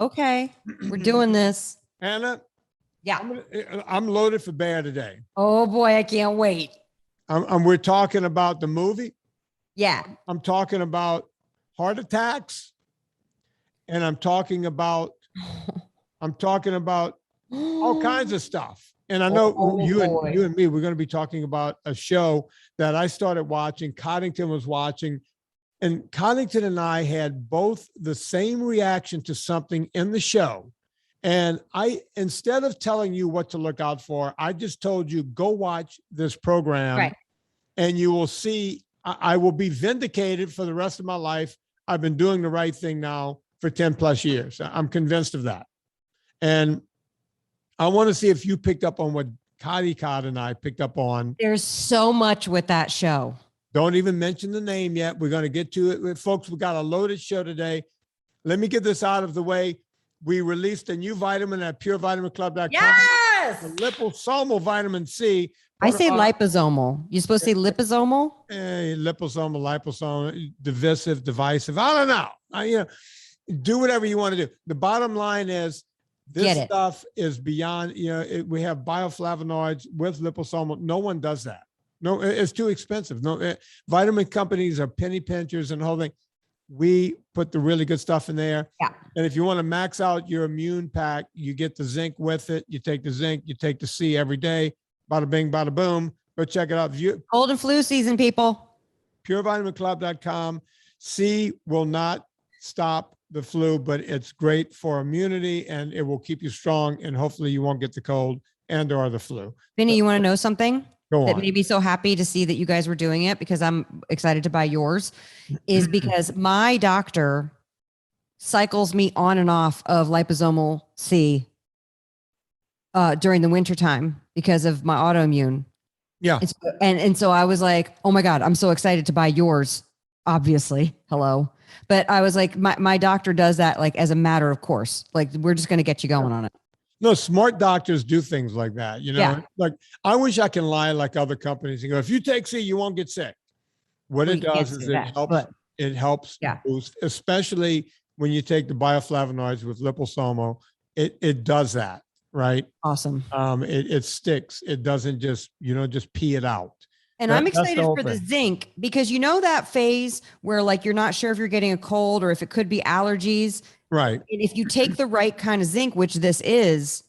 Okay. We're doing this. Anna, Yeah. I'm loaded for bear today. Oh boy, I can't wait. We're talking about the movie. Yeah. I'm talking about heart attacks, and I'm talking about all kinds of stuff. And I know you and me, we're going to be talking about a show that I started watching. Coddington was watching, and Coddington and I had both the same reaction to something in the show. And instead of telling you what to look out for, I just told you, go watch this program, right, and you will see I will be vindicated for the rest of my life. I've been doing the right thing now for 10 plus years. I'm convinced of that. And I want to see if you picked up on what Cod and I picked up on. There's so much with that show. Don't even mention the name yet. We're going to get to it. Folks, we got a loaded show today. Let me get this out of the way. We released a new vitamin at purevitaminclub.com. Yes! The liposomal vitamin C. I say liposomal. You're supposed to say liposomal? Liposomal, liposomal, divisive. I don't know. Do whatever you want to do. The bottom line is this stuff is beyond, we have bioflavonoids with liposomal. No one does that. No, it's too expensive. No, vitamin companies are penny pinchers and the whole thing. We put the really good stuff in there. Yeah. And if you want to max out your immune pack, you get the zinc with it. You take the zinc, you take the C every day. Bada bing, bada boom. Go check it out. Cold and flu season, people. Purevitaminclub.com. C will not stop the flu, but it's great for immunity and it will keep you strong, and hopefully you won't get the cold and or the flu. Vinny, you want to know something? Go on. That made me so happy to see that you guys were doing it, because I'm excited to buy yours, is because my doctor cycles me on and off of liposomal C during the wintertime because of my autoimmune. Yeah. And so I was like, oh my God, I'm so excited to buy yours. Obviously. Hello. But I was like, my doctor does that like as a matter of course. Like, we're just going to get you going on it. No, smart doctors do things like that. Like I wish I can lie like other companies and go, if you take C, you won't get sick. What it does is it helps boost, especially when you take the bioflavonoids with liposomal, it does that. Right. Awesome. It sticks. It doesn't just, just pee it out. And I'm excited for the zinc, because that phase where like, you're not sure if you're getting a cold or if it could be allergies. Right. And if you take the right kind of zinc, which this is,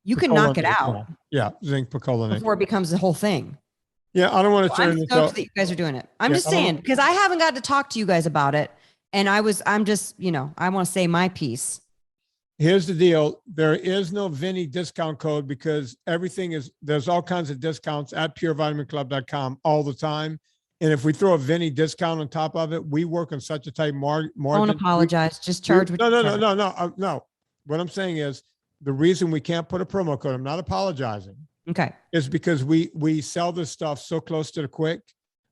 you can knock it out. Yeah. Zinc picolinate. Before it becomes the whole thing. Yeah. I don't want to turn this out. That you guys are doing it. I'm just saying, because I haven't got to talk to you guys about it. And I'm just, I want to say my piece. Here's the deal. There is no Vinnie discount code because there's all kinds of discounts at purevitaminclub.com all the time. And if we throw a Vinnie discount on top of it, we work on such a tight margin. Don't apologize. Just charge. No. What I'm saying is the reason we can't put a promo code, I'm not apologizing. Okay. Is because we sell this stuff so close to the quick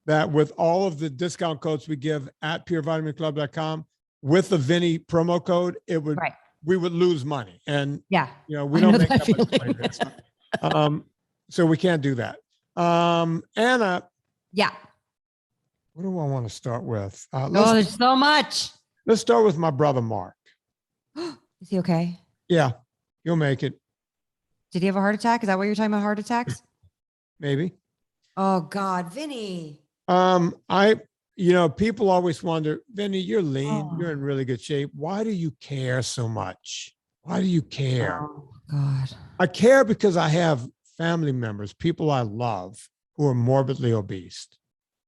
that with all of the discount codes we give at purevitaminclub.com with the Vinnie promo code, we would lose money. And we don't make that much money. So we can't do that. Anna. Yeah. What do I want to start with? There's so much. Let's start with my brother, Mark. Is he okay? Yeah, he'll make it. Did he have a heart attack? Is that what you're talking about? Heart attacks? Maybe. Oh God, Vinny. People always wonder, Vinny, you're lean, you're in really good shape. Why do you care so much? Why do you care? Oh God. I care because I have family members, people I love, who are morbidly obese.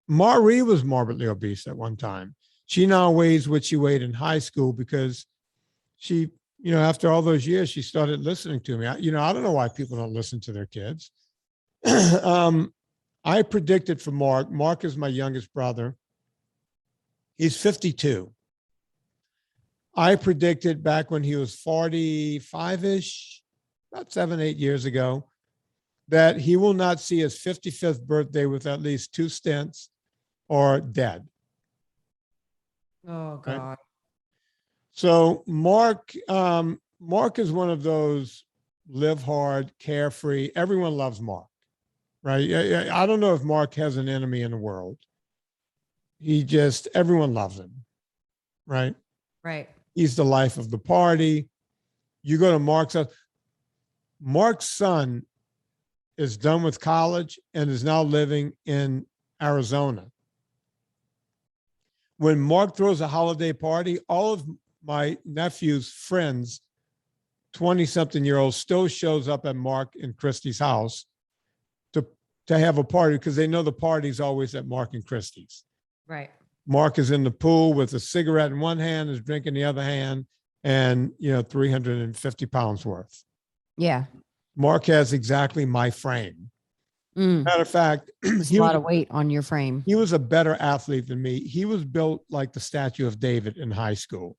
Marie was morbidly obese at one time. She now weighs what she weighed in high school because she, after all those years, she started listening to me. I don't know why people don't listen to their kids. I predicted for Mark. Mark is my youngest brother. He's 52. I predicted back when he was 45-ish, about 7-8 years ago, that he will not see his 55th birthday with at least 2 stents or dead. Oh God. Right? So Mark is one of those live hard, carefree. Everyone loves Mark, right? I don't know if Mark has an enemy in the world. Everyone loves him, right? Right. He's the life of the party. You go to Mark's house. Mark's son is done with college and is now living in Arizona. When Mark throws a holiday party, all of my nephew's friends, 20-something-year-olds, still shows up at Mark and Christy's house to have a party because they know the party's always at Mark and Christy's. Right. Mark is in the pool with a cigarette in one hand, is drinking the other hand, and 350 pounds worth. Yeah. Mark has exactly my frame. Matter of fact, a lot of weight on your frame. He was a better athlete than me. He was built like the statue of David in high school.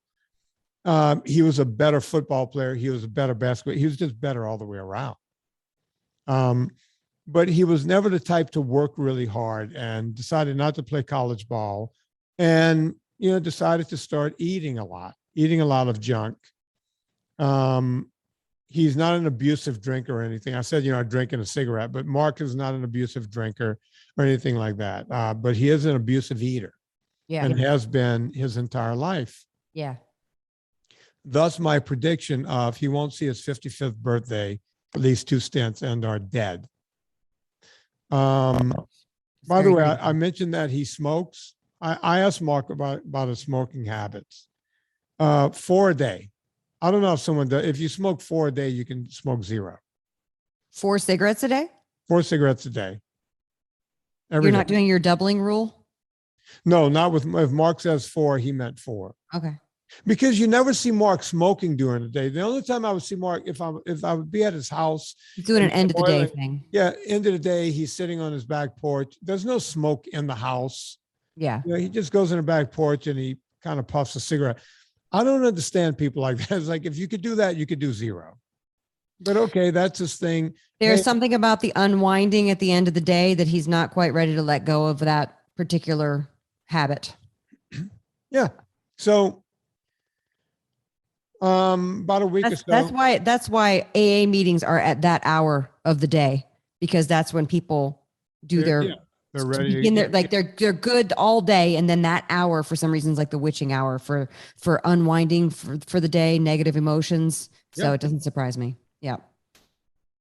He was a better football player. He was a better basketball. He was just better all the way around. But he was never the type to work really hard, and decided not to play college ball, and decided to start eating a lot of junk. He's not an abusive drinker or anything. I said, drinking a cigarette, but Mark is not an abusive drinker or anything like that. But he is an abusive eater. Yeah. And has been his entire life. Yeah. Thus, my prediction of he won't see his 55th birthday, at least 2 stents, and are dead. By the way, I mentioned that he smokes. I asked Mark about his smoking habits. 4 a day. I don't know if someone does. If you smoke 4 a day, you can smoke 0. 4 cigarettes a day? 4 cigarettes a day. You're not doing your doubling rule? No, not with. If Mark says 4, he meant 4. Okay. Because you never see Mark smoking during the day. The only time I would see Mark, if I would be at his house. He's doing an end of the day thing. Yeah, end of the day, he's sitting on his back porch. There's no smoke in the house. Yeah. He just goes in the back porch and he kind of puffs a cigarette. I don't understand people like that. It's like, if you could do that, you could do 0. But okay, that's his thing. There's something about the unwinding at the end of the day that he's not quite ready to let go of that particular habit. Yeah. So about a week or so. That's why AA meetings are at that hour of the day, because that's when people do they're ready to begin their, like they're good all day, and then that hour for some reason is like the witching hour for unwinding for the day, negative emotions. So it doesn't surprise me. Yeah.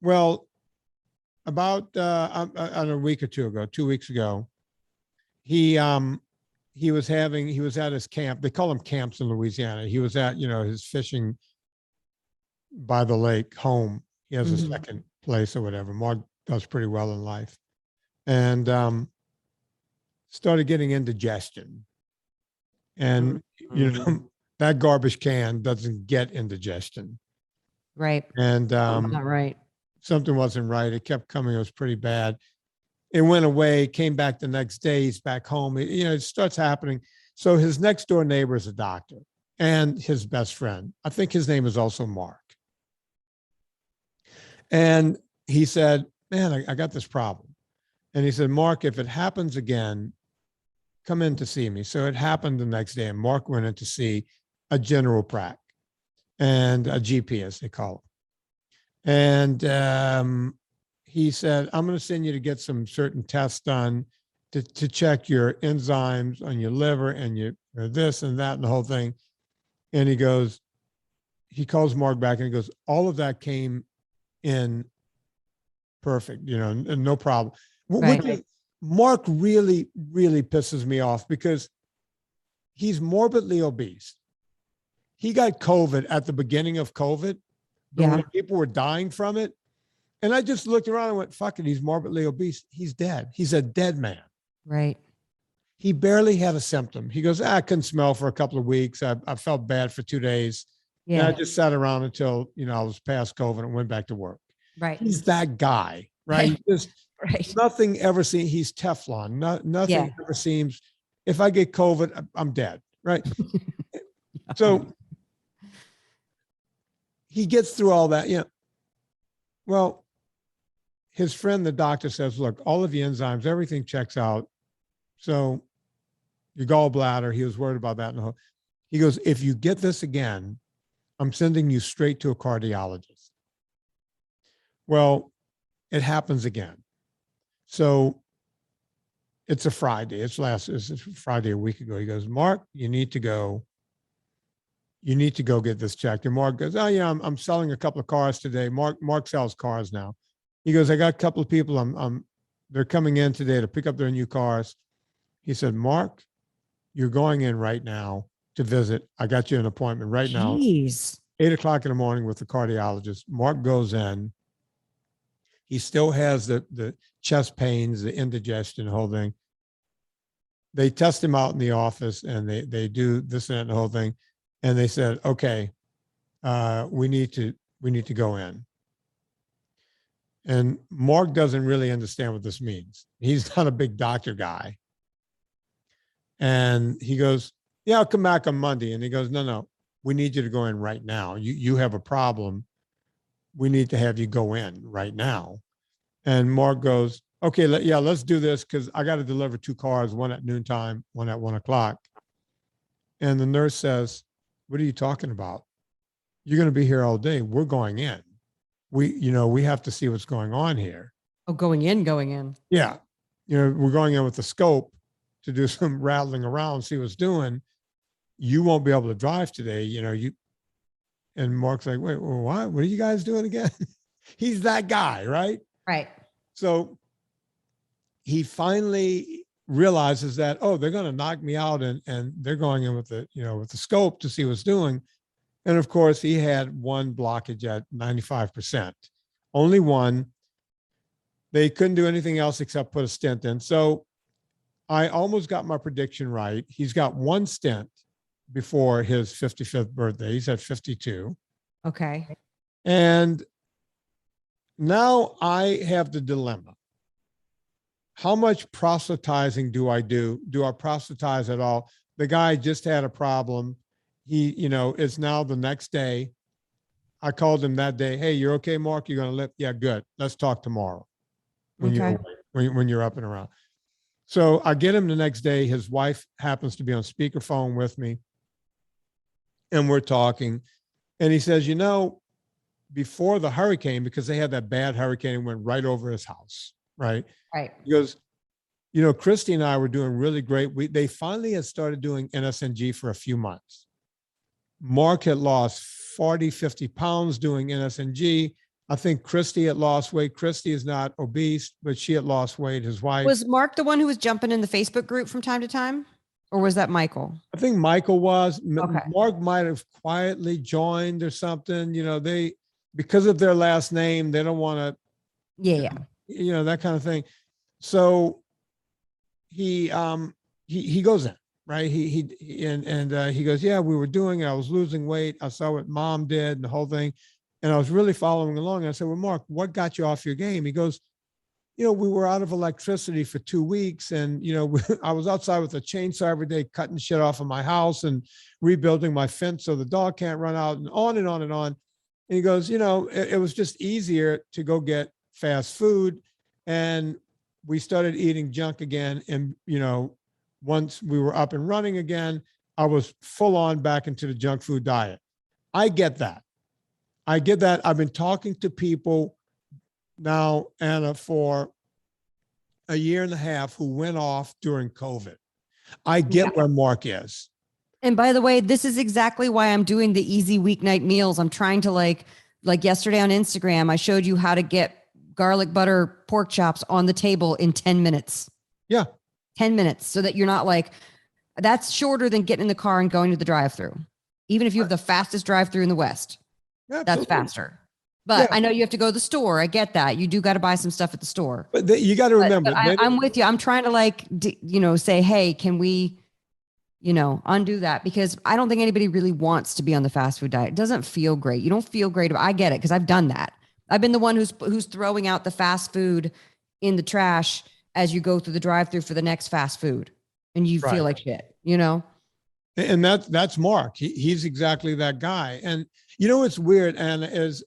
Well, about a week or 2 ago, 2 weeks ago, he was at his camp. They call them camps in Louisiana. He was at, his fishing by the lake home. He has a second place or whatever. Mark does pretty well in life. And started getting indigestion. And, that garbage can doesn't get indigestion. Right. And not right. Something wasn't right. It kept coming. It was pretty bad. It went away, came back the next day. He's back home. It starts happening. So his next door neighbor is a doctor and his best friend. I think his name is also Mark. And he said, man, I got this problem. And he said, Mark, if it happens again, come in to see me. So it happened the next day. And Mark went in to see a general prac and a GP, as they call it. And he said, I'm going to send you to get some certain tests done to check your enzymes on your liver and your this and that and the whole thing. And he calls Mark back and he goes, all of that came in perfect, and no problem. Right. Mark really, really pisses me off because he's morbidly obese. He got COVID at the beginning of COVID, but when people were dying from it. And I just looked around and went, fuck it, he's morbidly obese. He's dead. He's a dead man. Right. He barely had a symptom. He goes, I couldn't smell for a couple of weeks. I felt bad for 2 days. Yeah. And I just sat around until, I was past COVID and went back to work. Right. He's that guy, right? Just nothing ever seems, he's Teflon. Nothing ever seems, if I get COVID, I'm dead, right? So he gets through all that, Well, his friend, the doctor, says, look, all of your enzymes, everything checks out. So your gallbladder, he was worried about that. He goes, if you get this again, I'm sending you straight to a cardiologist. Well, it happens again. So it's a Friday. It's Friday a week ago. He goes, Mark, you need to go you need to go get this checked. And Mark goes, oh yeah, I'm selling a couple of cars today. Mark sells cars now. He goes, I got a couple of people. They're coming in today to pick up their new cars. He said, Mark, you're going in right now to visit. I got you an appointment right now. 8:00 in the morning with the cardiologist. Mark goes in. He still has the chest pains, the indigestion, the whole thing. They test him out in the office and they do this and that and the whole thing. And they said, okay, we need to go in. And Mark doesn't really understand what this means. He's not a big doctor guy. And he goes, yeah, I'll come back on Monday. And he goes, no, we need you to go in right now. You have a problem. We need to have you go in right now. And Mark goes, okay, let's do this because I got to deliver 2 cars, one at noontime, one at 1:00. And the nurse says, what are you talking about? You're going to be here all day. We're going in. We have to see what's going on here. Oh, going in. Yeah. We're going in with the scope to do some rattling around, see what's doing. You won't be able to drive today. And Mark's like, wait, what are you guys doing again? He's that guy, right? Right. So he finally realizes that, oh, they're going to knock me out and they're going in with the scope to see what's doing. And of course he had one blockage at 95%, only one. They couldn't do anything else except put a stent in. So I almost got my prediction right. He's got one stent before his 55th birthday. He's at 52. Okay. And now I have the dilemma. How much proselytizing do I do? Do I proselytize at all? The guy just had a problem. He, it's now the next day. I called him that day. Hey, you're okay, Mark? You're going to live? Yeah, good. Let's talk tomorrow when you're up and around. So I get him the next day. His wife happens to be on speakerphone with me. And we're talking. And he says, before the hurricane, because they had that bad hurricane and went right over his house, right? Right. He goes, Christy and I were doing really great. They finally had started doing NSNG for a few months. Mark had lost 40, 50 pounds doing NSNG. I think Christy had lost weight. Christy is not obese, but she had lost weight. His wife. Was Mark the one who was jumping in the Facebook group from time to time? Or was that Michael? I think Michael was. Okay. Mark might have quietly joined or something. Because of their last name, they don't want to. Yeah. That kind of thing. So he goes in, right? He goes, yeah, we were doing it. I was losing weight. I saw what Mom did and the whole thing. And I was really following along. And I said, well, Mark, what got you off your game? He goes, we were out of electricity for 2 weeks. And, I was outside with a chainsaw every day, cutting shit off of my house and rebuilding my fence so the dog can't run out, and on and on and on. And he goes, it was just easier to go get fast food. And we started eating junk again. And, once we were up and running again, I was full on back into the junk food diet. I get that. I've been talking to people now, Anna, for a year and a half who went off during COVID. I get where Mark is. And by the way, this is exactly why I'm doing the easy weeknight meals. I'm trying to like yesterday on Instagram, I showed you how to get garlic butter pork chops on the table in 10 minutes. Yeah. 10 minutes. So that you're not that's shorter than getting in the car and going to the drive-through. Even if you have the fastest drive-through in the West, that's faster. But I know you have to go to the store. I get that. You do got to buy some stuff at the store. But you got to remember. But I'm with you. I'm trying to say, hey, can we, undo that? Because I don't think anybody really wants to be on the fast food diet. It doesn't feel great. You don't feel great. I get it because I've done that. I've been the one who's throwing out the fast food in the trash as you go through the drive-through for the next fast food, and you feel like shit, And that's Mark. He's exactly that guy. And what's weird, Anna, is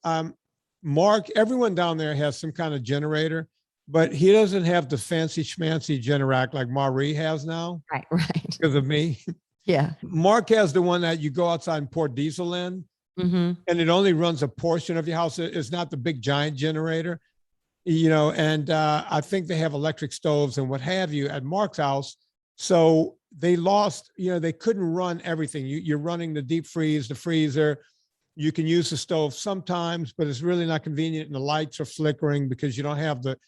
Mark, everyone down there has some kind of generator, but he doesn't have the fancy schmancy Generac like Marie has now. Right. Because of me. Yeah. Mark has the one that you go outside and pour diesel in, and it only runs a portion of your house. It's not the big giant generator, and I think they have electric stoves and what have you at Mark's house. So they lost, they couldn't run everything. You're running the deep freeze, the freezer. You can use the stove sometimes, but it's really not convenient. And the lights are flickering because you don't have the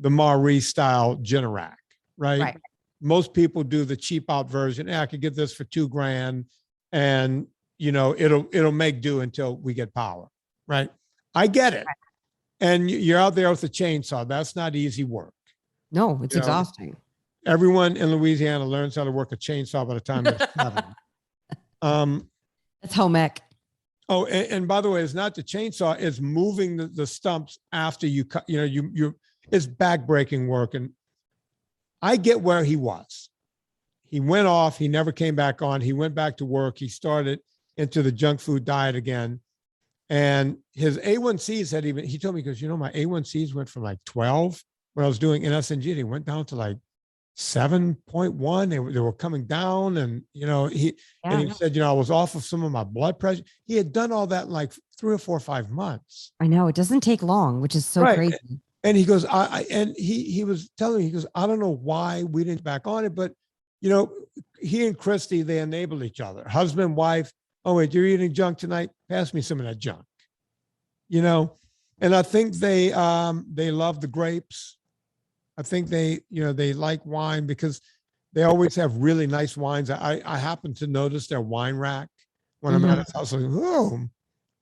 Marie style Generac, right? Most people do the cheap out version. I could get this for $2,000 and it'll make do until we get power, right? I get it. And you're out there with a chainsaw. That's not easy work. No, it's exhausting. Everyone in Louisiana learns how to work a chainsaw by the time they're 7. That's home ec. Oh, and by the way, it's not the chainsaw, it's moving the stumps after you cut, it's backbreaking work. And I get where he was. He went off, he never came back on. He went back to work. He started into the junk food diet again. And his A1Cs he told me, he goes, my A1Cs went from like 12 when I was doing NSNG. They went down to like 7.1. They were coming down. And, and he said, I was off of some of my blood pressure. He had done all that in like 3 or 4 or 5 months. I know it doesn't take long, which is so crazy. And he goes, and he was telling me, he goes, I don't know why we didn't back on it, but he and Christy, they enable each other. Husband, wife. Oh, wait, you're eating junk tonight? Pass me some of that junk. And I think they love the grapes. I think they like wine because they always have really nice wines. I happen to notice their wine rack when I'm at his house. Like, oh,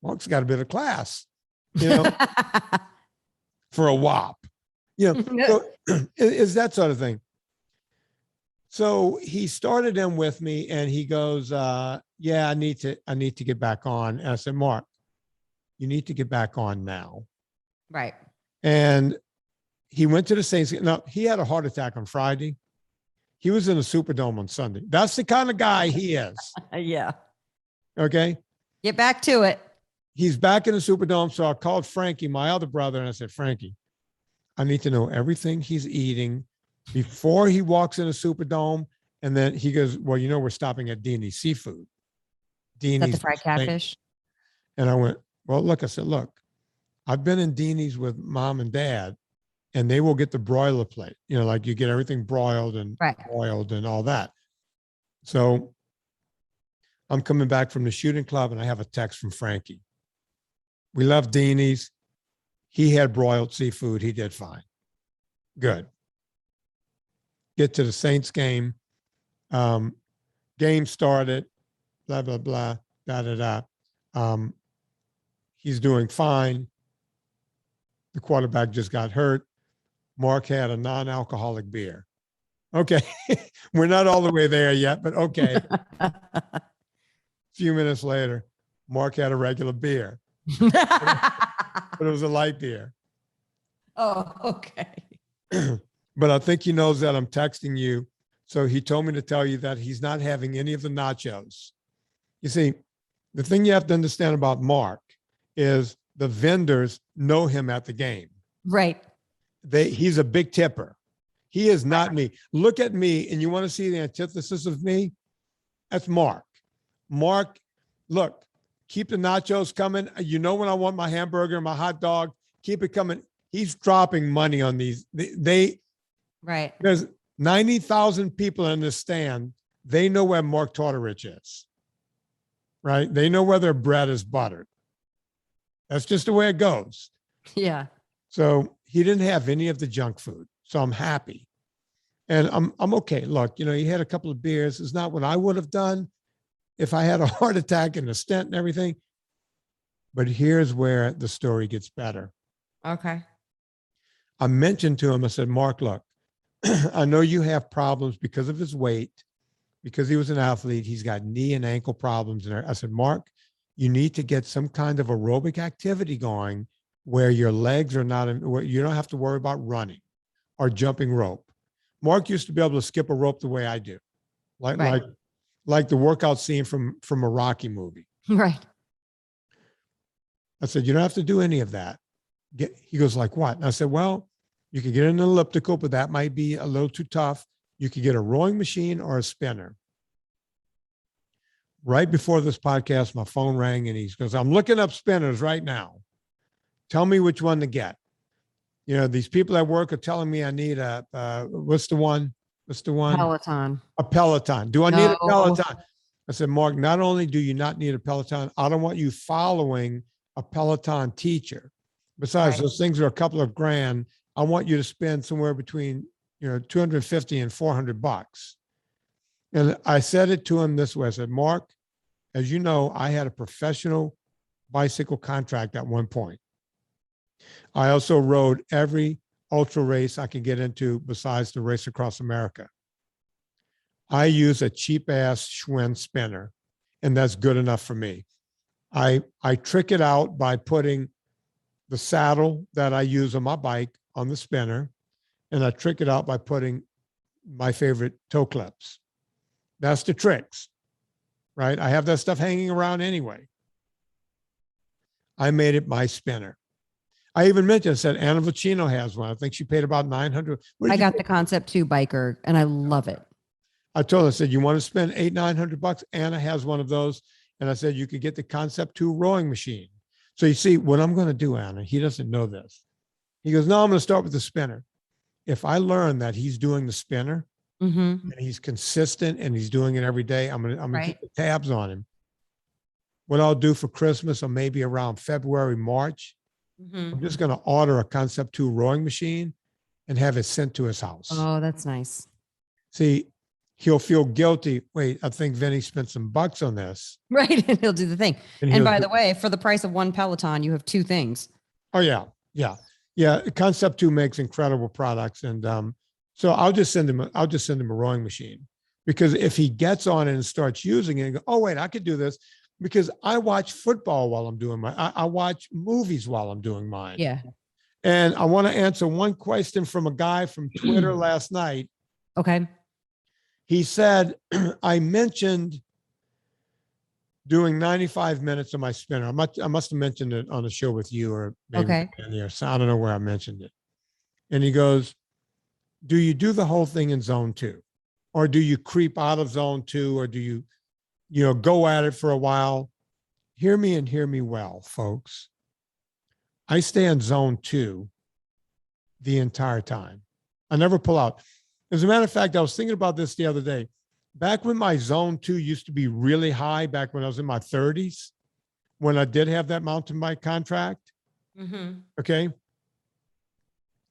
Mark's got a bit of class, for a whop, so it's that sort of thing. So he started in with me and he goes, yeah, I need to get back on. And I said, Mark, you need to get back on now. Right. And he went to the Saints. Now, he had a heart attack on Friday. He was in the Superdome on Sunday. That's the kind of guy he is. Yeah. Okay. Get back to it. He's back in the Superdome. So I called Frankie, my other brother, and I said, Frankie, I need to know everything he's eating before he walks in the Superdome. And then he goes, well, we're stopping at Deanie's Seafood. Deanie's the fried catfish. And I went, well, I said, look, I've been in Deanie's with mom and dad, and they will get the broiler plate, like you get everything broiled and boiled and all that. So I'm coming back from the shooting club and I have a text from Frankie. We left Deanie's. He had broiled seafood. He did fine. Good. Get to the Saints game. Game started, blah, blah, blah, da, da, da. He's doing fine. The quarterback just got hurt. Mark had a non-alcoholic beer. Okay. We're not all the way there yet, but okay. A few minutes later, Mark had a regular beer. But it was a light beer. Oh, okay. But I think he knows that I'm texting you. So he told me to tell you that he's not having any of the nachos. You see, the thing you have to understand about Mark is the vendors know him at the game. Right. He's a big tipper. He is not me. Look at me, and you want to see the antithesis of me? That's Mark. Mark, look, keep the nachos coming. When I want my hamburger and my hot dog, keep it coming. He's dropping money on these. Right. There's 90,000 people in this stand. They know where Mark Tortorich is, right? They know where their bread is buttered. That's just the way it goes. Yeah. So he didn't have any of the junk food. So I'm happy. And I'm okay. Look, he had a couple of beers. It's not what I would have done if I had a heart attack and a stent and everything. But here's where the story gets better. Okay. I mentioned to him, I said, Mark, look, I know you have problems because of his weight, because he was an athlete. He's got knee and ankle problems. And I said, Mark, you need to get some kind of aerobic activity going where your legs are not, where you don't have to worry about running or jumping rope. Mark used to be able to skip a rope the way I do, like the workout scene from a Rocky movie. Right. I said, you don't have to do any of that. He goes, like what? And I said, well, you could get an elliptical, but that might be a little too tough. You could get a rowing machine or a spinner. Right before this podcast, my phone rang and he goes, I'm looking up spinners right now. Tell me which one to get. These people at work are telling me I need what's the one? What's the one? Peloton. A Peloton. Do I need a No. Peloton? I said, Mark, not only do you not need a Peloton, I don't want you following a Peloton teacher. Besides, those things are a couple of grand. I want you to spend somewhere between, 250 and $400. And I said it to him this way. I said, Mark, as you know, I had a professional bicycle contract at one point. I also rode every ultra race I could get into besides the Race Across America. I use a cheap ass Schwinn spinner, and that's good enough for me. I trick it out by putting the saddle that I use on my bike on the spinner, and I trick it out by putting my favorite toe clips. That's the tricks, right? I have that stuff hanging around anyway. I made it my spinner. I even mentioned, I said, Anna Vocino has one. I think she paid about $900. I got the Concept 2 biker and I love it. I told her, I said, you want to spend $800-900? Anna has one of those. And I said, you could get the Concept 2 rowing machine. So you see what I'm going to do, Anna, he doesn't know this. He goes, no, I'm going to start with the spinner. If I learn that he's doing the spinner and he's consistent and he's doing it every day, I'm going to keep the tabs on him. What I'll do for Christmas or maybe around February, March, I'm just going to order a Concept 2 rowing machine and have it sent to his house. Oh, that's nice. See, he'll feel guilty. Wait, I think Vinny spent some bucks on this. Right. And he'll do the thing. And by the way, for the price of one Peloton, you have two things. Oh, yeah. Yeah. Yeah. Concept 2 makes incredible products. And so I'll just send him a rowing machine, because if he gets on it and starts using it and go, oh, wait, I could do this. Because I watch football while I'm doing I watch movies while I'm doing mine. Yeah. And I want to answer one question from a guy from Twitter last night. Okay. He said, I mentioned doing 95 minutes of my spinner. I must have mentioned it on a show with you or maybe there. So I don't know where I mentioned it. And he goes, do you do the whole thing in zone 2? Or do you creep out of zone 2? Or do you go at it for a while? Hear me and hear me well, folks. I stay in zone 2 the entire time. I never pull out. As a matter of fact, I was thinking about this the other day. Back when my zone 2 used to be really high, back when I was in my 30s, when I did have that mountain bike contract, okay,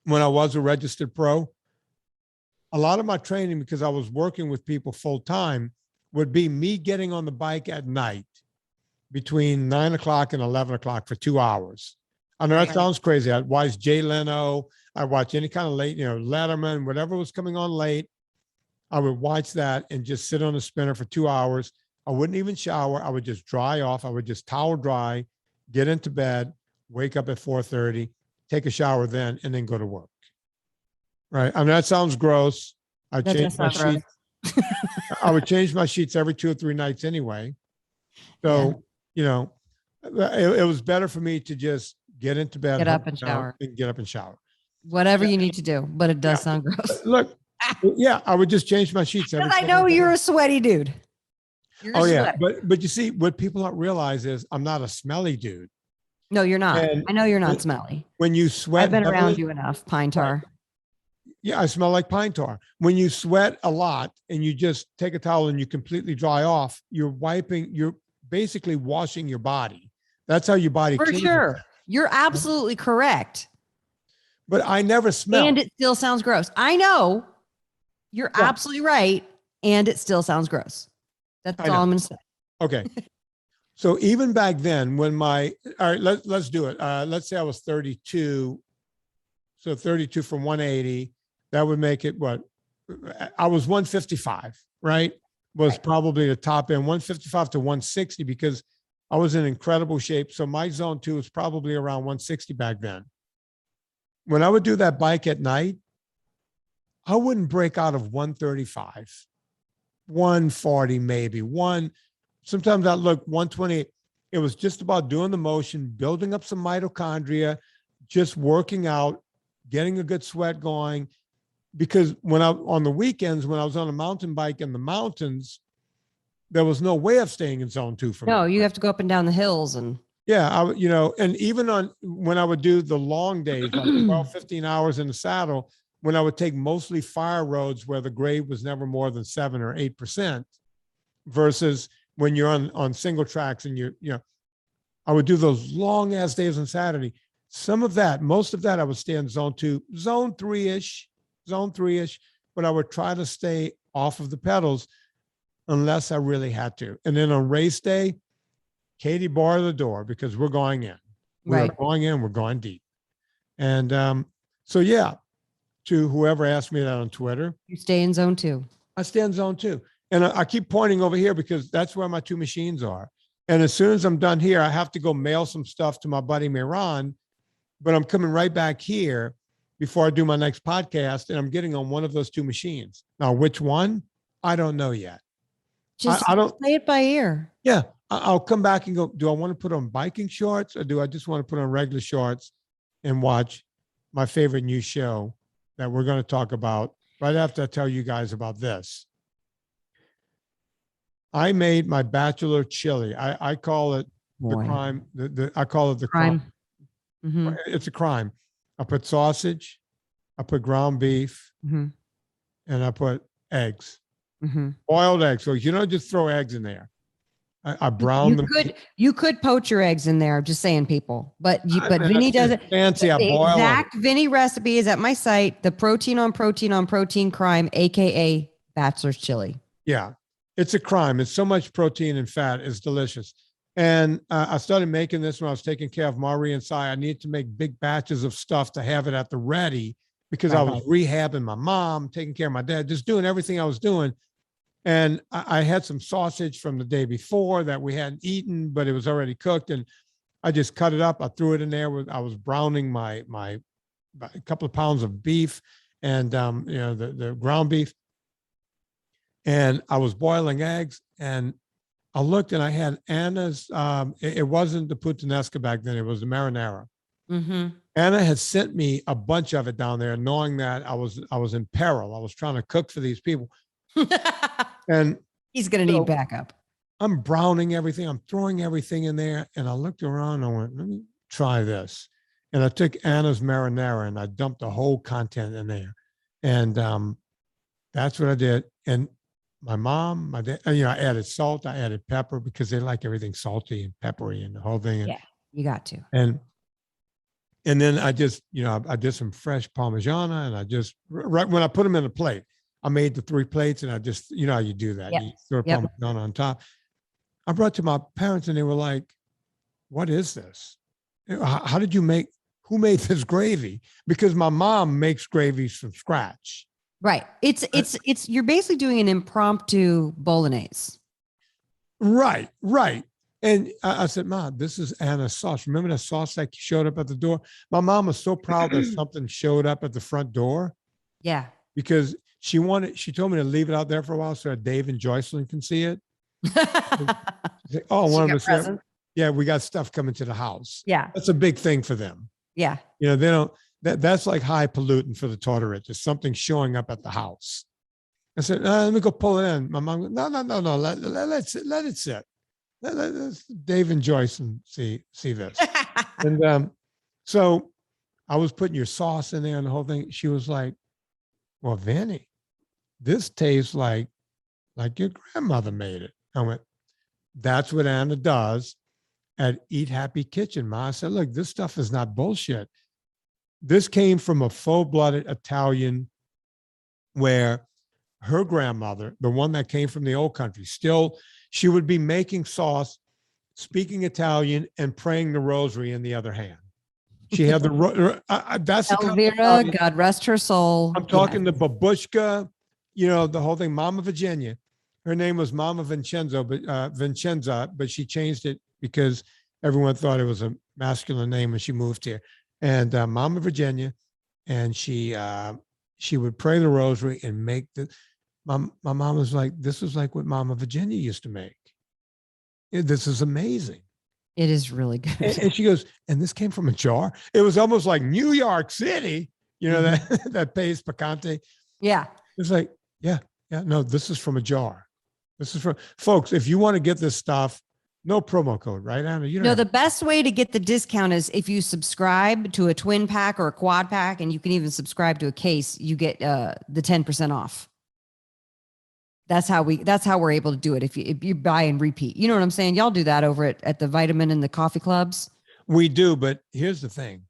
when I was a registered pro, a lot of my training, because I was working with people full time, would be me getting on the bike at night between 9 o'clock and 11 o'clock for 2 hours. I know that sounds crazy. I'd watch Jay Leno. I'd watch any kind of late, Letterman, whatever was coming on late. I would watch that and just sit on the spinner for 2 hours. I wouldn't even shower. I would just dry off. I would just towel dry, get into bed, wake up at 4:30, take a shower then, and then go to work. Right. I mean, that sounds gross. I change my sheets. I would change my sheets every 2 or 3 nights anyway. So, it was better for me to just get into bed, get up and shower. Whatever you need to do, but it does sound gross. Look, I would just change my sheets every. I know you're a sweaty dude. But you see, what people don't realize is I'm not a smelly dude. No, you're not. And I know you're not smelly. When you sweat, I've been around you enough. Pine tar. Yeah, I smell like pine tar. When you sweat a lot and you just take a towel and you completely dry off, you're basically washing your body. That's how your body cleans. For sure. You're absolutely correct. But I never smell. And it still sounds gross. I know. You're absolutely right. And it still sounds gross. That's all I'm going to say. Okay. So even back then when all right, let's do it. Let's say I was 32. So 32 from 180. That would make it what? I was 155, right? Was probably the top end, 155 to 160, because I was in incredible shape. So my zone 2 was probably around 160 back then. When I would do that bike at night, I wouldn't break out of 135, 140, maybe sometimes I'd look 120. It was just about doing the motion, building up some mitochondria, just working out, getting a good sweat going. Because on the weekends, when I was on a mountain bike in the mountains, there was no way of staying in zone 2 for me. No, you have to go up and down the hills and. Yeah. And even when I would do the long days, like 12, 15 hours in the saddle, when I would take mostly fire roads where the grade was never more than 7 or 8%, versus when you're on single tracks and I would do those long ass days on Saturday. Most of that, I would stay in zone 2, zone 3-ish, but I would try to stay off of the pedals unless I really had to. And then on race day, Katie, bar the door because we're going in. We're going in, we're going deep. And so, yeah, to whoever asked me that on Twitter. You stay in zone 2. I stay in zone 2. And I keep pointing over here because that's where my 2 machines are. And as soon as I'm done here, I have to go mail some stuff to my buddy Miran, but I'm coming right back here before I do my next podcast, and I'm getting on one of those 2 machines. Now, which one? I don't know yet. Just I don't play it by ear. Yeah. I'll come back and go, do I want to put on biking shorts or do I just want to put on regular shorts and watch my favorite new show that we're going to talk about right after I tell you guys about this? I made my bachelor chili. I call it the crime. I call it the crime. Mm-hmm. It's a crime. I put sausage, I put ground beef, and I put eggs, boiled eggs. So you don't just throw eggs in there. I brown them. You could poach your eggs in there. I'm just saying, people. But Vinnie does it fancy. I boil them. The exact Vinnie recipe is at my site. The protein on protein crime, aka bachelor's chili. Yeah. It's a crime. It's so much protein and fat. It's delicious. And I started making this when I was taking care of Marie and Sai. I needed to make big batches of stuff to have it at the ready because I was rehabbing my mom, taking care of my dad, just doing everything I was doing. And I had some sausage from the day before that we hadn't eaten, but it was already cooked. And I just cut it up. I threw it in there. I was browning my a couple of pounds of beef and the ground beef. And I was boiling eggs, and I looked and I had Anna's, it wasn't the puttanesca back then, it was the marinara. Anna had sent me a bunch of it down there, knowing that I was in peril. I was trying to cook for these people. And he's going to need backup. I'm browning everything. I'm throwing everything in there. And I looked around and I went, let me try this. And I took Anna's marinara and I dumped the whole content in there. And that's what I did. And my mom, my dad, I added salt, I added pepper because they like everything salty and peppery and the whole thing. Yeah, you got to. And then I just, I did some fresh Parmigiana, and I just, right when I put them in a plate, I made the 3 plates, and I just, how you do that. Yep. You throw Parmigiana on top. I brought it to my parents and they were like, what is this? How did you who made this gravy? Because my mom makes gravies from scratch. Right. It's you're basically doing an impromptu bolognese. Right. And I said, Mom, this is Anna's sauce. Remember that sauce that showed up at the door? My mom was so proud that something showed up at the front door. Yeah. Because she told me to leave it out there for a while so that Dave and Joycelyn can see it. Said, one of us. Yeah, we got stuff coming to the house. Yeah. That's a big thing for them. Yeah. They don't. That's like high pollutant for the Tortorich. There's something showing up at the house. I said, let me go pull it in. My mom goes, no. Let it sit. Let Dave and Joyce and see this. And so I was putting your sauce in there and the whole thing. She was like, well, Vinnie, this tastes like your grandmother made it. I went, that's what Anna does at Eat Happy Kitchen, Ma. I said, look, this stuff is not bullshit. This came from a full-blooded Italian where her grandmother, the one that came from the old country, she would be making sauce, speaking Italian, and praying the rosary in the other hand. She had that's Elvira, God rest her soul. I'm talking to Babushka, the whole thing. Mama Virginia. Her name was Mama Vincenza, but she changed it because everyone thought it was a masculine name when she moved here. And Mama Virginia, and she would pray the rosary and make my mom was like, this is like what Mama Virginia used to make. This is amazing. It is really good. And she goes, and this came from a jar. It was almost like New York City, that pays picante. Yeah. It's like, yeah, no, this is from a jar. This is from folks. If you want to get this stuff, No promo code, right, Anna? You don't No, have the best way to get the discount is if you subscribe to a twin pack or a quad pack, and you can even subscribe to a case, you get the 10% off. That's how we're able to do it. If you buy and repeat, you know what I'm saying? Y'all do that over at the vitamin and the coffee clubs. We do, but here's the thing.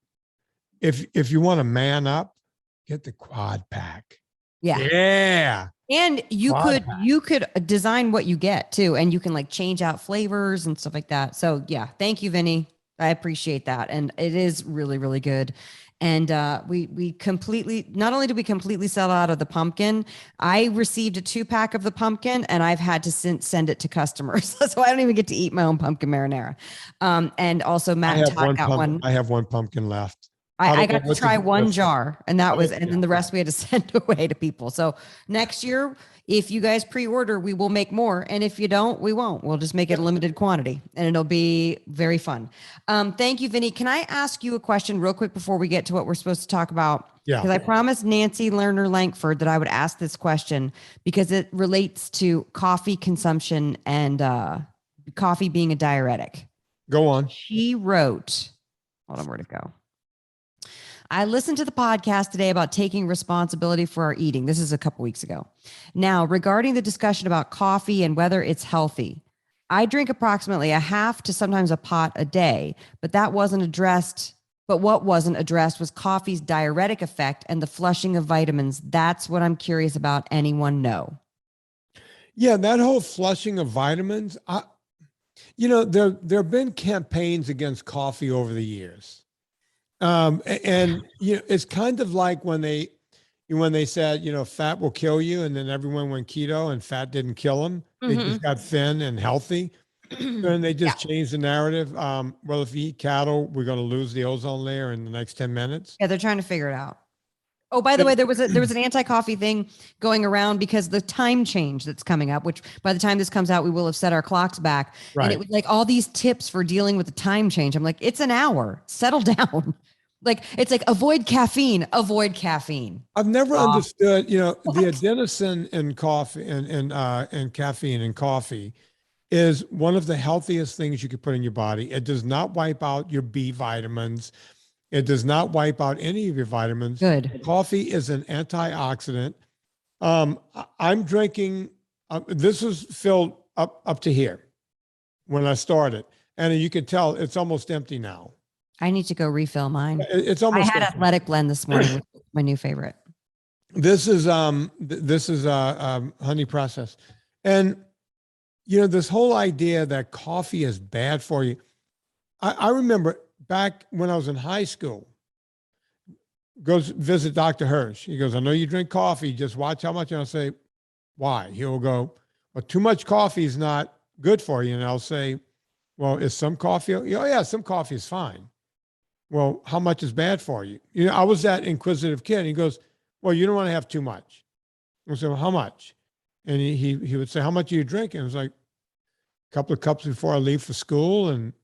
If you want to man up, get the quad pack. Yeah. Yeah. And you could design what you get too, and you can like change out flavors and stuff like that. So yeah, thank you, Vinny. I appreciate that, and it is really, really good. And we completely, not only did we completely sell out of the pumpkin, I received a 2-pack of the pumpkin, and I've had to send it to customers, so I don't even get to eat my own pumpkin marinara. And also Matt and Todd got one. I have one pumpkin left. I got to try one jar, and that was, and then the rest we had to send away to people. So next year, if you guys pre-order, we will make more. And if you don't, we won't. We'll just make it a limited quantity, and it'll be very fun. Thank you, Vinny. Can I ask you a question real quick before we get to what we're supposed to talk about? Yeah. Because I promised Nancy Lerner Lankford that I would ask this question because it relates to coffee consumption and coffee being a diuretic. Go on. She wrote, hold on, where'd it go? I listened to the podcast today about taking responsibility for our eating. This is a couple weeks ago. Now, regarding the discussion about coffee and whether it's healthy, I drink approximately a half to sometimes a pot a day, but that wasn't addressed. But what wasn't addressed was coffee's diuretic effect and the flushing of vitamins. That's what I'm curious about. Anyone know? Yeah, that whole flushing of vitamins. There have been campaigns against coffee over the years. And it's kind of like when they said, fat will kill you, and then everyone went keto and fat didn't kill them. They just got thin and healthy. And they just changed the narrative. Well, if you eat cattle, we're going to lose the ozone layer in the next 10 minutes. Yeah, they're trying to figure it out. Oh, by the way, there was an anti-coffee thing going around because the time change that's coming up, which by the time this comes out, we will have set our clocks back. Right. And it was like all these tips for dealing with the time change. I'm like, it's an hour. Settle down. Like, it's like avoid caffeine. I've never understood, the adenosine in coffee and caffeine in coffee is one of the healthiest things you could put in your body. It does not wipe out your B vitamins. It does not wipe out any of your vitamins. Good. Coffee is an antioxidant. I'm drinking, this was filled up to here when I started. And you can tell it's almost empty now. I need to go refill mine. It's almost. I had Athletic Blend this morning, which is my new favorite. This is honey process, and this whole idea that coffee is bad for you. I remember back when I was in high school. Goes visit Dr. Hirsch. He goes, I know you drink coffee. Just watch how much. And I'll say, why? He'll go, well, too much coffee is not good for you. And I'll say, well, is some coffee? Oh yeah, some coffee is fine. Well, how much is bad for you? I was that inquisitive kid. He goes, well, you don't want to have too much. I said, well, how much? And he would say, how much are you drinking? It was like a couple of cups before I leave for school. And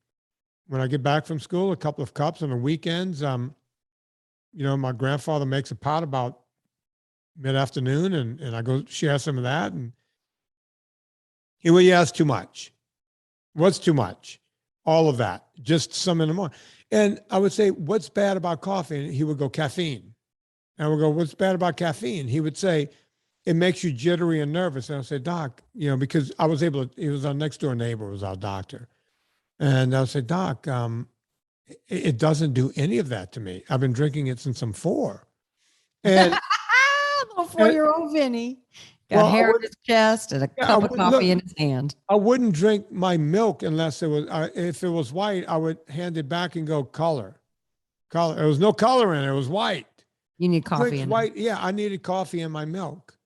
when I get back from school, a couple of cups on the weekends. My grandfather makes a pot about mid-afternoon and I go share some of that. And he would ask too much. What's too much? All of that, just some in the morning. And I would say, what's bad about coffee? And he would go, caffeine. And I would go, what's bad about caffeine? He would say, it makes you jittery and nervous. And I would say, Doc, because I was able to, he was our next door neighbor, was our doctor. And I would say, Doc, it doesn't do any of that to me. I've been drinking it since I'm 4. And little 4-year-old Vinny. Got hair in his chest and a cup of coffee in his hand. I wouldn't drink my milk unless it was, if it was white, I would hand it back and go color. There was no color in it. It was white. You need coffee in white. Yeah, I needed coffee in my milk.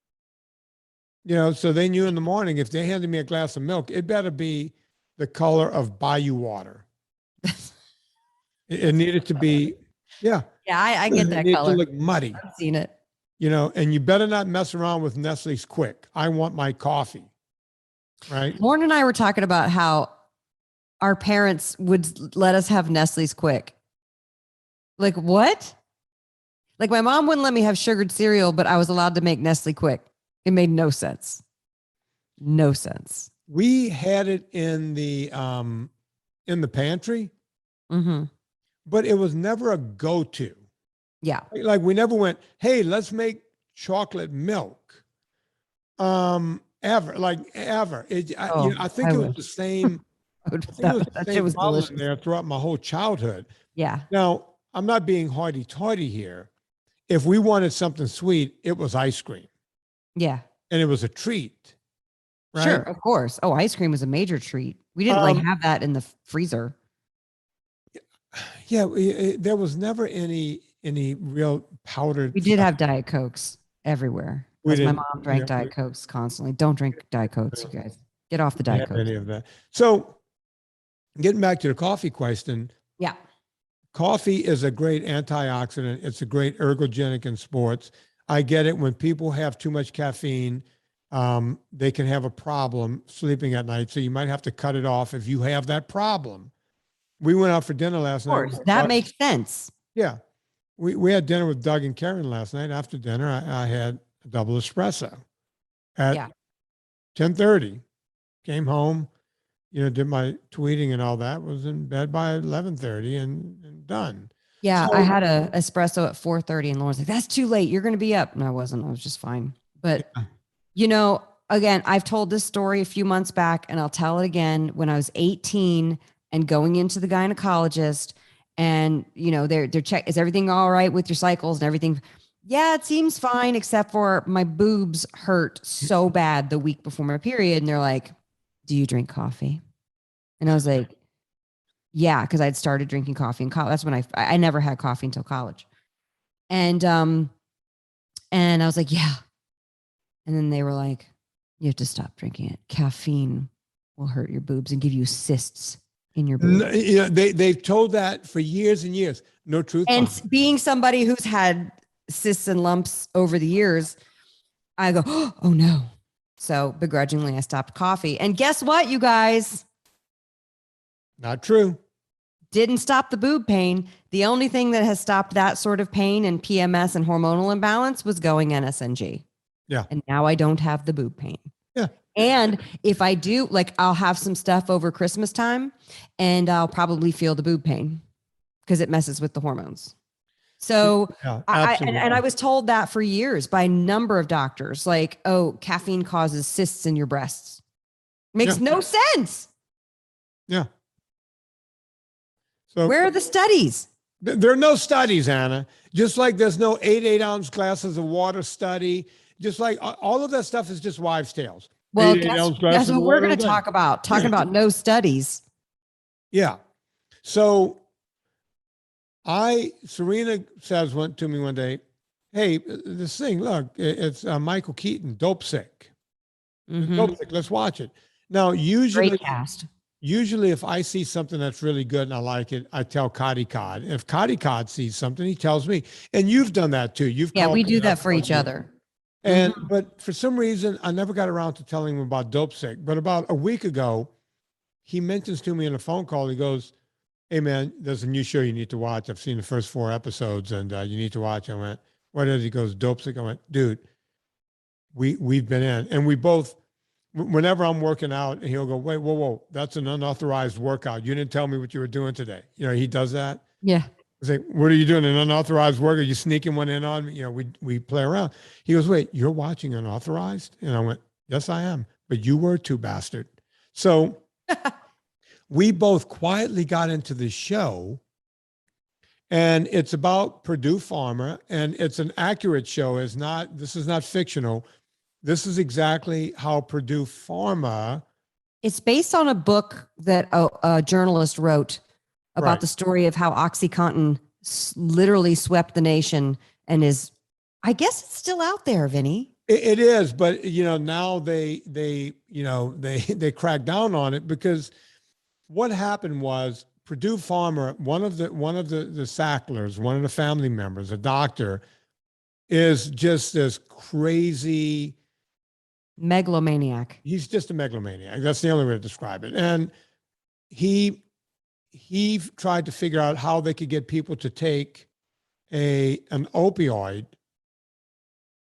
So they knew in the morning, if they handed me a glass of milk, it better be the color of bayou water. It needed to be, yeah. Yeah, I get that color. It needed to look muddy. I've seen it. And you better not mess around with Nestle's Quick. I want my coffee, right? Lauren and I were talking about how our parents would let us have Nestle's Quick. Like, what? Like, my mom wouldn't let me have sugared cereal, but I was allowed to make Nestle Quick. It made no sense. No sense. We had it in the pantry, Mm-hmm. but it was never a go-to. Yeah. Like we never went, hey, let's make chocolate milk. Ever, like ever. I think I it was would. the same. I think it was the That shit same was problem delicious. there throughout my whole childhood. Yeah. Now, I'm not being hoity-toity here. If we wanted something sweet, it was ice cream, Yeah. and it was a treat, Sure. right? Of course. Oh, ice cream was a major treat. We didn't like Um, have that in the freezer. yeah, there was never any real powdered We did stuff. have Diet Cokes everywhere. We As my didn't, mom yeah, drank Diet Cokes constantly. Don't drink Diet Cokes, you guys. Get off the we Diet didn't have Cokes. any of that. So, getting back to the coffee question, Yeah. coffee is a great antioxidant. It's a great ergogenic in sports. I get it. When people have too much caffeine, they can have a problem sleeping at night. So you might have to cut it off if you have that problem. We went out for dinner last Of night. course. That makes sense. Yeah. We had dinner with Doug and Karen last night. After dinner, I had a double espresso at Yeah. 10:30. Came home, did my tweeting and all that, was in bed by 11:30 and done. Yeah. I So, had a espresso at 4:30 and Lauren's like, that's too late. You're going to be up. And I wasn't. I was just fine. But, again, I've told this story a few months back and I'll tell it again. When I was 18 and going into the gynecologist and, they're check, is everything all right with your cycles and everything? Yeah, it seems fine, except for my boobs hurt so bad the week before my period. And they're like, do you drink coffee? And I was like, yeah, because I'd started drinking coffee in college. That's when I never had coffee until college. And I was like, yeah. And then they were like, you have to stop drinking it. Caffeine will hurt your boobs and give you cysts in your boobs. they've told that for years and years. No truth. And being somebody who's had cysts and lumps over the years, I go, oh no. So begrudgingly, I stopped coffee. And guess what, you guys? Not true. Didn't stop the boob pain. The only thing that has stopped that sort of pain and PMS and hormonal imbalance was going NSNG. Yeah. And now I don't have the boob pain. Yeah. And if I do, I'll have some stuff over Christmas time and I'll probably feel the boob pain because it messes with the hormones. So I was told that for years by a number of doctors, caffeine causes cysts in your breasts. Makes no sense. Yeah. So where are the studies? There are no studies, Anna. Just like there's no 8-ounce glasses of water study. Just like all of that stuff is just wives' tales. Well, that's what we're going to talk about. Talking about no studies. Yeah. So Serena went to me one day, hey, this thing, look, it's Michael Keaton, Dope Sick. Mm-hmm. Dope Sick, let's watch it. Now, usually, great cast. Usually if I see something that's really good and I like it, I tell Cotty Cod. If Cotty Cod sees something, he tells me. And you've done that too. We do that for each other. And but for some reason, I never got around to telling him about Dope Sick. But about a week ago, he mentions to me in a phone call, he goes, hey man, there's a new show you need to watch. I've seen the first 4 episodes and you need to watch. I went, what is it? He goes, Dope Sick. I went, dude, we've been in. And we both, whenever I'm working out, and he'll go, wait, whoa, that's an unauthorized workout. You didn't tell me what you were doing today. He does that. Yeah. I was like, what are you doing? An unauthorized workout? You sneaking one in on me? We play around. He goes, wait, you're watching unauthorized? And I went, yes, I am. But you were too, bastard. So we both quietly got into the show, and it's about Purdue Pharma, and it's an accurate show. This is not fictional. This is exactly how Purdue Pharma. It's based on a book that a journalist wrote about the story of how OxyContin literally swept the nation and I guess it's still out there, Vinny. It is, but now they cracked down on it because what happened was Purdue Pharma, one of the Sacklers, one of the family members, a doctor, is just this crazy megalomaniac. He's just a megalomaniac. That's the only way to describe it. And he tried to figure out how they could get people to take an opioid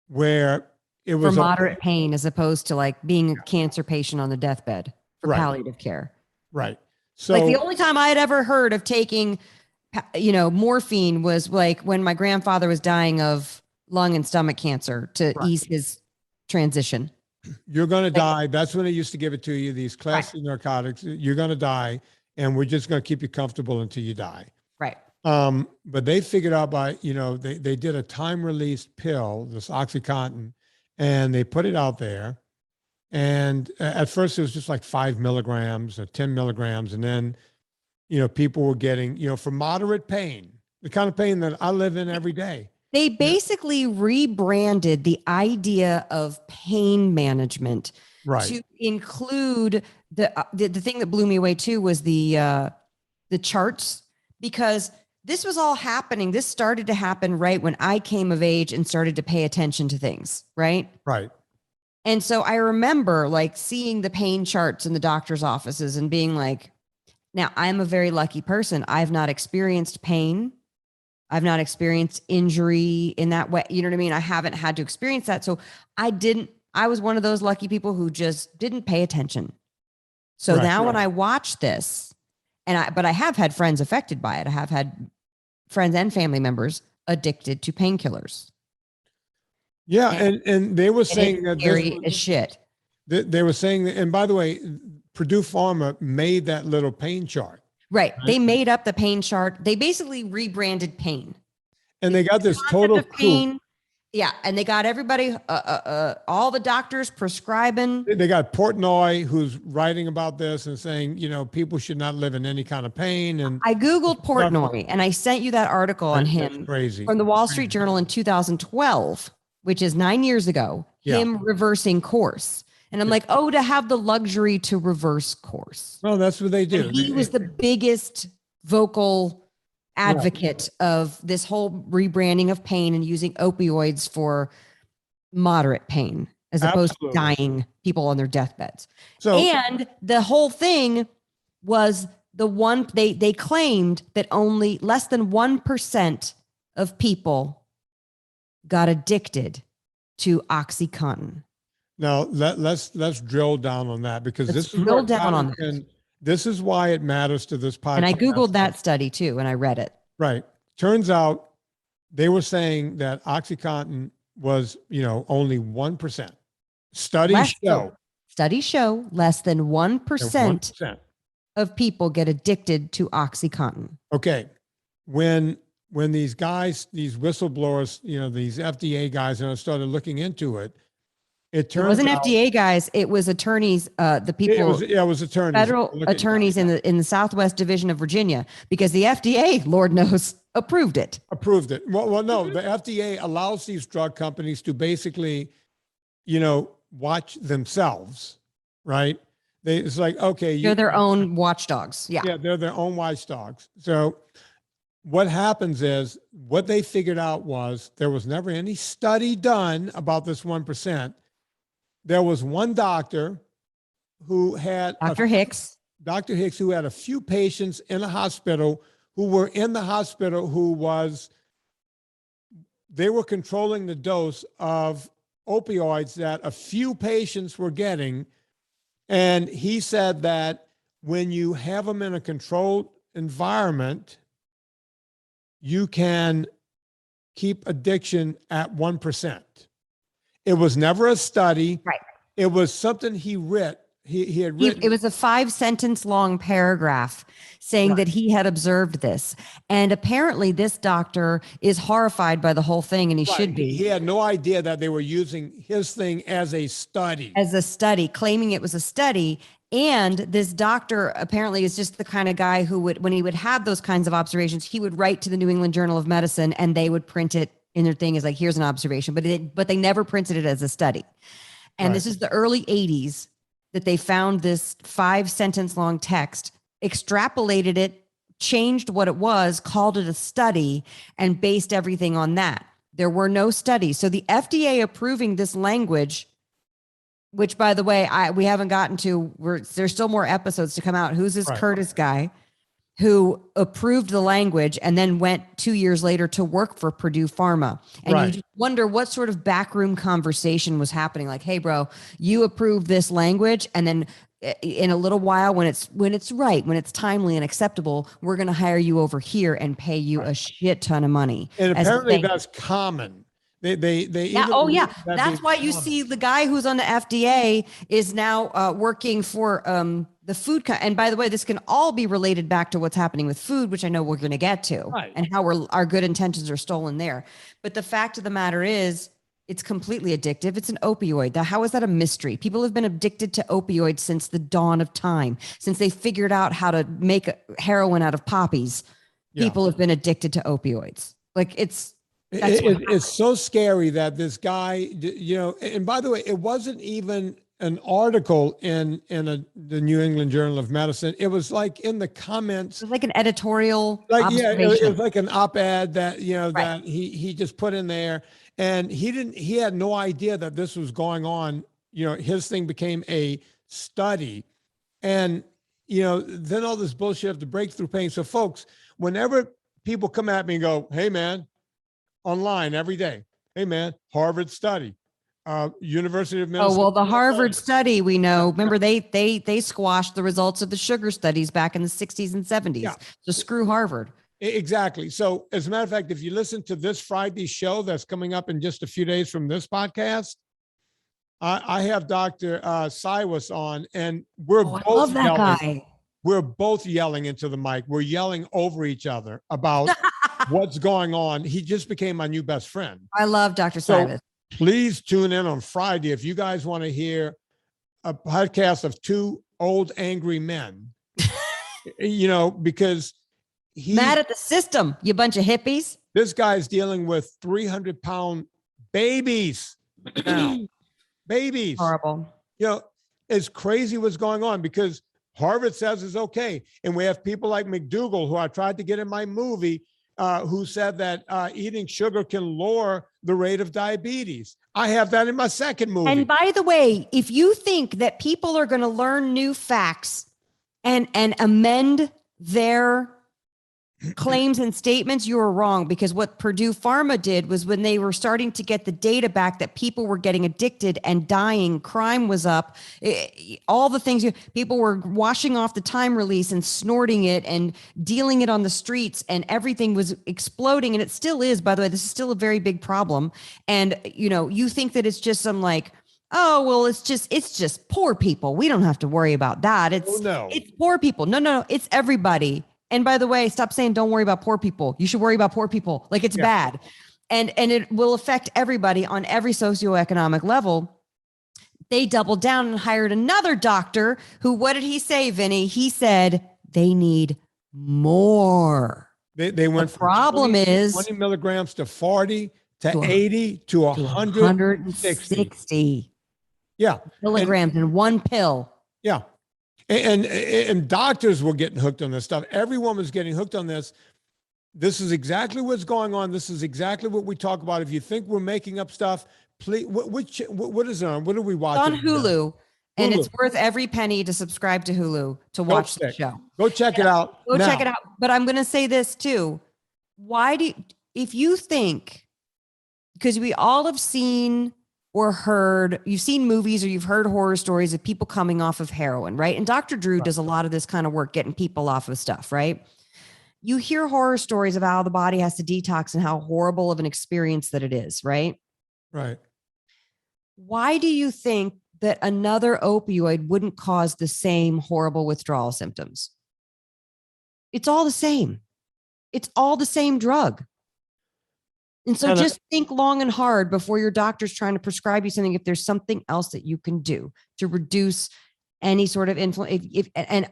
where it for was moderate pain as opposed to like being a cancer patient on the deathbed for Right. palliative care. Right. So Like the only time I had ever heard of taking, morphine was like when my grandfather was dying of lung and stomach cancer to ease his transition. you're going to die. That's when they used to give it to you. These class C narcotics, you're going to die, and we're just going to keep you comfortable until you die. Right. But they figured out by, they did a time released pill, this OxyContin, and they put it out there. And at first it was just like 5 milligrams or 10 milligrams. And then, people were getting, for moderate pain, the kind of pain that I live in every day. They basically rebranded the idea of pain management to include the thing that blew me away too was the charts, because this was all happening. This started to happen right when I came of age and started to pay attention to things. Right. Right. And so I remember like seeing the pain charts in the doctor's offices and being like, now I'm a very lucky person. I've not experienced pain. I've not experienced injury in that way. You know what I mean? I haven't had to experience that. So I was one of those lucky people who just didn't pay attention. So now when I watch this, but I have had friends affected by it. I have had friends and family members addicted to painkillers. Yeah. And they were saying that scary as shit. They were saying that, and by the way, Purdue Pharma made that little pain chart. Right. They made up the pain chart. They basically rebranded pain. And they got this total pain. Yeah. And they got everybody, all the doctors prescribing. They got Portnoy, who's writing about this and saying, people should not live in any kind of pain. And I Googled Portnoy and I sent you that article on him from the Wall Street Journal in 2012, which is 9 years ago, him reversing course. And I'm like, to have the luxury to reverse course. Well, that's what they do. And he was the biggest vocal advocate of this whole rebranding of pain and using opioids for moderate pain as opposed to dying people on their deathbeds. And the whole thing was they claimed that only less than 1% of people got addicted to OxyContin. Now let's drill down on that, because this is why it matters to this podcast. And I Googled that study too, and I read it. Right. Turns out they were saying that OxyContin was, only 1%. Studies show less than 1% of people get addicted to OxyContin. Okay. When these guys, these whistleblowers, these FDA guys, started looking into it, it wasn't FDA guys. It was attorneys. The people. It was attorneys. Federal attorneys in the Southwest Division of Virginia, because the FDA, Lord knows, approved it. Well, no, the FDA allows these drug companies to basically, watch themselves, right? It's like, okay, they're their own watchdogs. Yeah, they're their own watchdogs. So what happens is, what they figured out was there was never any study done about this 1%. There was one doctor who had Dr. Hicks, who had a few patients in a hospital who were they were controlling the dose of opioids that a few patients were getting. And he said that when you have them in a controlled environment, you can keep addiction at 1%. It was never a study. Right. It was something he writ. He had written. It was a 5-sentence long paragraph saying that he had observed this. And apparently this doctor is horrified by the whole thing, and he should be. He had no idea that they were using his thing as a study. Claiming it was a study. And this doctor apparently is just the kind of guy who would, when he would have those kinds of observations, he would write to the New England Journal of Medicine and they would print it in their thing as like, here's an observation, but they never printed it as a study. And this is the early 80s that they found this 5-sentence long text, extrapolated it, changed what it was, called it a study, and based everything on that. There were no studies. So the FDA approving this language, which by the way, we haven't gotten to, there's still more episodes to come out. Who's this Curtis guy? who approved the language and then went 2 years later to work for Purdue Pharma. And you just wonder what sort of backroom conversation was happening. Like, hey, bro, you approved this language, and then in a little while, when it's right, when it's timely and acceptable, we're going to hire you over here and pay you a shit ton of money. And apparently that's common. They yeah. Oh yeah. That's why you see the guy who's on the FDA is now working for the food. And by the way, this can all be related back to what's happening with food, which I know we're going to get to, and how our good intentions are stolen there. But the fact of the matter is, it's completely addictive. It's an opioid. How is that a mystery? People have been addicted to opioids since the dawn of time, since they figured out how to make heroin out of poppies. Yeah. People have been addicted to opioids. Like it's so scary that this guy, and by the way, it wasn't even an article in the New England Journal of Medicine. It was like in the comments. It was like an editorial. Like, yeah, it was like an op-ed that, that he just put in there, and he had no idea that this was going on. His thing became a study, and, then all this bullshit of the breakthrough pain. So folks, whenever people come at me and go, hey man, online every day, hey man, Harvard study, University of Minnesota. Oh, well, the Harvard study, we know, remember they squashed the results of the sugar studies back in the 60s and 70s. Yeah. So screw Harvard. Exactly. So as a matter of fact, if you listen to this Friday's show that's coming up in just a few days from this podcast, I have Dr. Siwas on, and we're both love that guy. We're both yelling into the mic. We're yelling over each other about what's going on. He just became my new best friend. I love Dr. Siwas. Please tune in on Friday if you guys want to hear a podcast of two old angry men, because he's mad at the system, you bunch of hippies. This guy's dealing with 300-pound babies now. Babies. Horrible. It's crazy what's going on, because Harvard says it's okay. And we have people like McDougall, who I tried to get in my movie, who said that eating sugar can lower the rate of diabetes. I have that in my second movie. And by the way, if you think that people are going to learn new facts and amend their claims and statements, you are wrong, because what Purdue Pharma did was, when they were starting to get the data back that people were getting addicted and dying, crime was up, all the things, people were washing off the time release and snorting it and dealing it on the streets, and everything was exploding. And it still is, by the way. This is still a very big problem. And you think that it's just some like, oh, well, it's just poor people, we don't have to worry about that. It's poor people. No, it's everybody. And by the way, stop saying don't worry about poor people. You should worry about poor people. Like, it's bad. And it will affect everybody on every socioeconomic level. They doubled down and hired another doctor who, what did he say, Vinny? He said they need more. They went from 20 milligrams to 40 to 80 to 160. Yeah. Milligrams in one pill. Yeah. And doctors were getting hooked on this stuff. Everyone was getting hooked on this. This is exactly what's going on. This is exactly what we talk about. If you think we're making up stuff, please, what is it on? What are we watching? It's on Hulu. And it's worth every penny to subscribe to Hulu to watch the show. Go check it out. Go check it out. But I'm going to say this too. If you think, because we all have seen or heard, you've seen movies or you've heard horror stories of people coming off of heroin, right? And Dr. Drew does a lot of this kind of work, getting people off of stuff, right? You hear horror stories of how the body has to detox and how horrible of an experience that it is, right? Right. Why do you think that another opioid wouldn't cause the same horrible withdrawal symptoms? It's all the same. It's all the same drug. And so just think long and hard before your doctor's trying to prescribe you something, if there's something else that you can do to reduce any sort of influence. And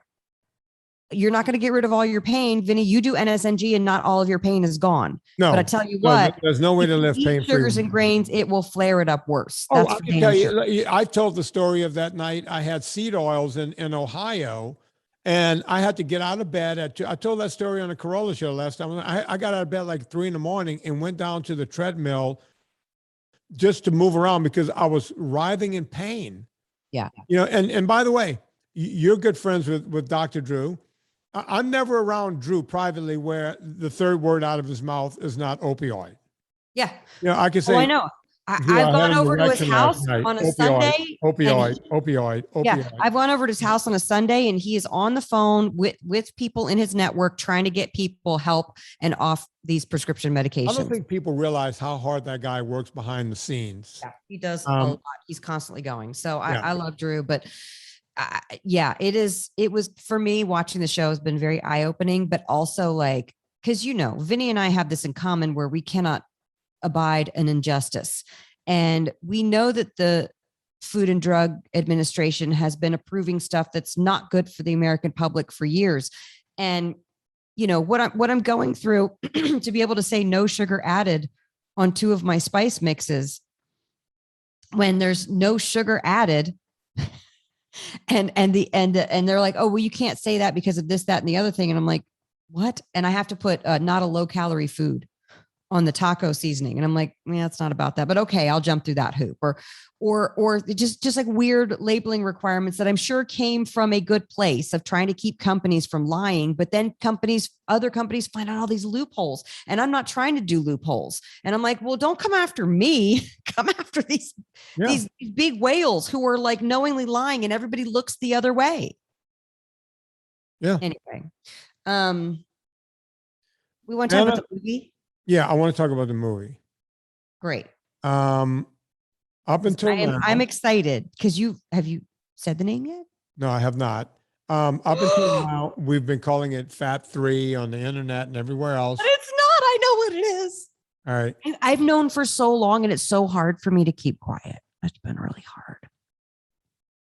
you're not going to get rid of all your pain. Vinny, you do NSNG and not all of your pain is gone. No, but I tell you what, there's no way to live pain free. Sugars and grains, it will flare it up worse. I can tell you, I've told the story of that night. I had seed oils in Ohio, and I had to get out of bed I told that story on the Corolla show last time. I got out of bed like 3 a.m. and went down to the treadmill just to move around because I was writhing in pain. Yeah. And by the way, you're good friends with Dr. Drew. I'm never around Drew privately where the third word out of his mouth is not opioid. Yeah. I can say, Oh, I know. Drew, I've I had gone an over to his erection last house night. on a Opioid, Sunday. opioid, opioid, Yeah, opioid. I've gone over to his house on a Sunday, and he is on the phone with people in his network trying to get people help and off these prescription medications. I don't think people realize how hard that guy works behind the scenes. Yeah, he does a lot. He's constantly going. So I love Drew, but it was for me, watching the show has been very eye-opening, but also like, because Vinny and I have this in common where we cannot abide an injustice. And we know that the Food and Drug Administration has been approving stuff that's not good for the American public for years. And what I'm going through to be able to say no sugar added on 2 of my spice mixes when there's no sugar added. And they're like, oh, well, you can't say that because of this, that, and the other thing. And I'm like, what? And I have to put not a low calorie food on the taco seasoning. And I'm like, yeah, it's not about that, but okay, I'll jump through that hoop. Or just like weird labeling requirements that I'm sure came from a good place of trying to keep companies from lying, but then other companies find out all these loopholes, and I'm not trying to do loopholes. And I'm like, well, don't come after me, come after these big whales who are like knowingly lying, and everybody looks the other way. Yeah. Anyway, we want to talk about the movie. Yeah, I want to talk about the movie. Great. Up until now, I'm excited because have you said the name yet? No, I have not. Up until now, we've been calling it Fat 3 on the internet and everywhere else. But it's not. I know what it is. All right. I've known for so long, and it's so hard for me to keep quiet. It's been really hard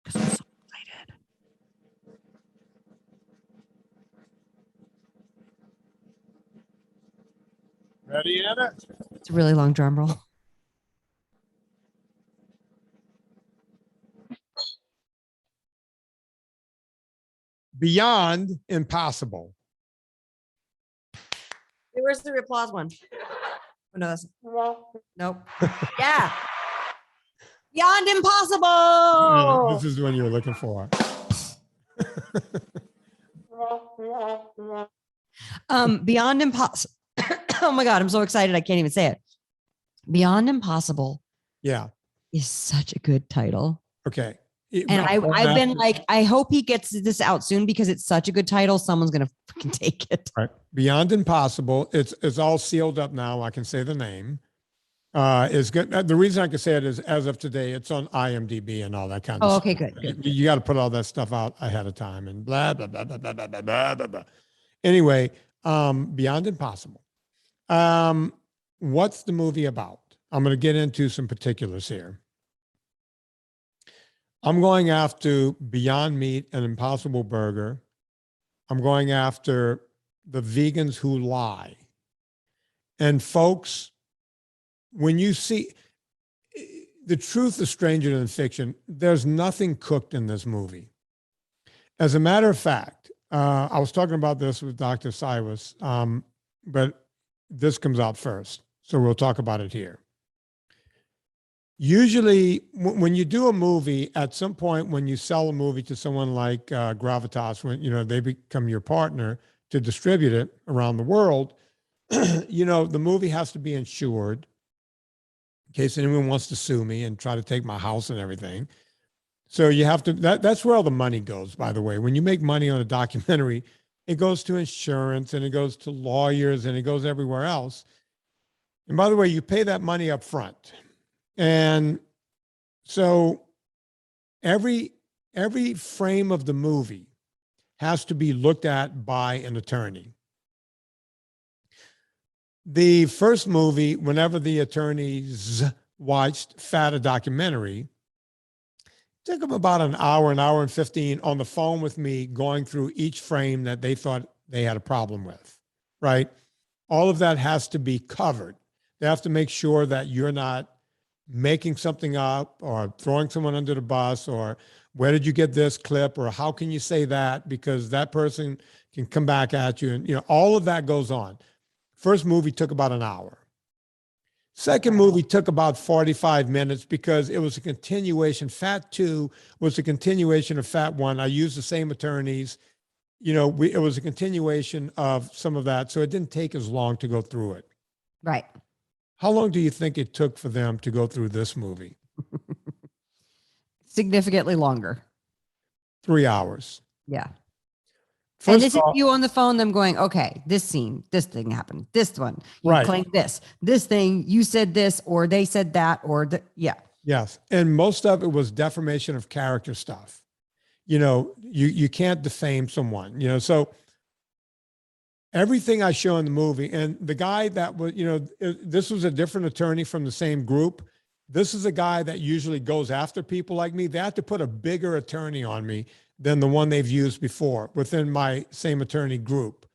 because I'm so excited. Ready, Anna? It's a really long drum roll. Beyond impossible. Hey, where's the applause one? Oh, no, that's nope. Yeah. Beyond impossible. This is the one you were looking for. Beyond impossible. Oh my God, I'm so excited. I can't even say it. Beyond Impossible. Yeah. Is such a good title. Okay. And I've been like, I hope he gets this out soon because it's such a good title. Someone's going to fucking take it. Right. Beyond Impossible. It's all sealed up now. I can say the name. Is good. The reason I can say it is as of today, it's on IMDb and all that kind of stuff. Okay, good. You got to put all that stuff out ahead of time and blah, blah, blah, blah, blah, blah, blah, blah, blah, blah. Anyway, Beyond Impossible. What's the movie about? I'm going to get into some particulars here. I'm going after Beyond Meat and Impossible Burger. I'm going after the vegans who lie. And folks, when you see the truth is stranger than fiction, there's nothing cooked in this movie. As a matter of fact, I was talking about this with Dr. Cyrus, but this comes out first. So we'll talk about it here. Usually when you do a movie, at some point when you sell a movie to someone like Gravitas, when they become your partner to distribute it around the world, the movie has to be insured in case anyone wants to sue me and try to take my house and everything. So you have to, that's where all the money goes, by the way. When you make money on a documentary, it goes to insurance and it goes to lawyers and it goes everywhere else. And by the way, you pay that money up front. And so every frame of the movie has to be looked at by an attorney. The first movie, whenever the attorneys watched a documentary, it took them about an hour and 15 on the phone with me going through each frame that they thought they had a problem with, right? All of that has to be covered. They have to make sure that you're not making something up or throwing someone under the bus, or where did you get this clip, or how can you say that, because that person can come back at you. And all of that goes on. First movie took about an hour. Second movie took about 45 minutes because it was a continuation. Fat 2 was a continuation of Fat 1. I used the same attorneys. it was a continuation of some of that. So it didn't take as long to go through it. Right. How long do you think it took for them to go through this movie? Significantly longer. 3 hours. Yeah. First and this of all, is you on the phone, them going, okay, this scene, this thing happened, this one, you right. claim this thing, you said this, or they said that, or yeah. Yes. And most of it was defamation of character stuff. You can't defame someone, so everything I show in the movie, and the guy that was, this was a different attorney from the same group. This is a guy that usually goes after people like me. They have to put a bigger attorney on me than the one they've used before within my same attorney group.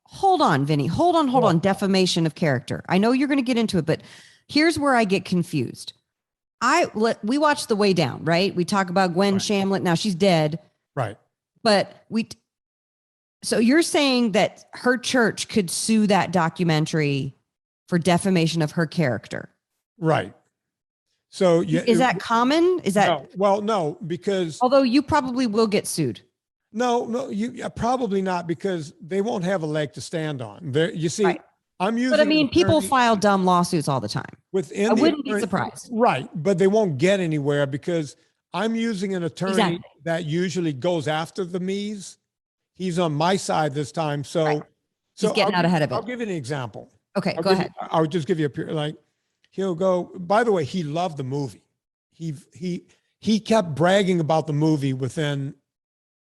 Hold on, Vinny. Hold on. Defamation of character. I know you're going to get into it, but here's where I get confused. We watched The Way Down, right? We talk about Gwen Shamlet. Now she's dead. Right. But so you're saying that her church could sue that documentary for defamation of her character. Right. So is that common? Is that no, because although you probably will get sued. No, you probably not, because they won't have a leg to stand on. There, you see, right. I'm using. But I mean, people file dumb lawsuits all the time. I wouldn't be surprised. Right, but they won't get anywhere because I'm using an attorney that usually goes after the me's. He's on my side this time, so he's getting out ahead of it. I'll give you an example. Okay, go ahead. I'll just give you he'll go. By the way, he loved the movie. He kept bragging about the movie within.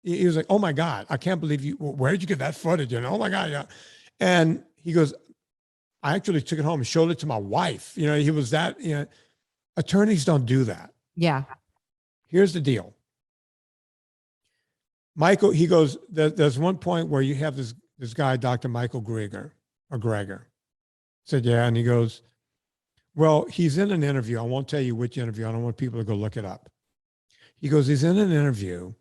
He was like, "Oh my God, I can't believe you. Where did you get that footage?" Oh my God, yeah. And he goes, "I actually took it home and showed it to my wife." He was that. Attorneys don't do that. Yeah. Here's the deal. Michael, he goes, there's one point where you have this guy, Dr. Michael Greger. Said, yeah. And he goes, well, he's in an interview. I won't tell you which interview. I don't want people to go look it up. He goes, he's in an interview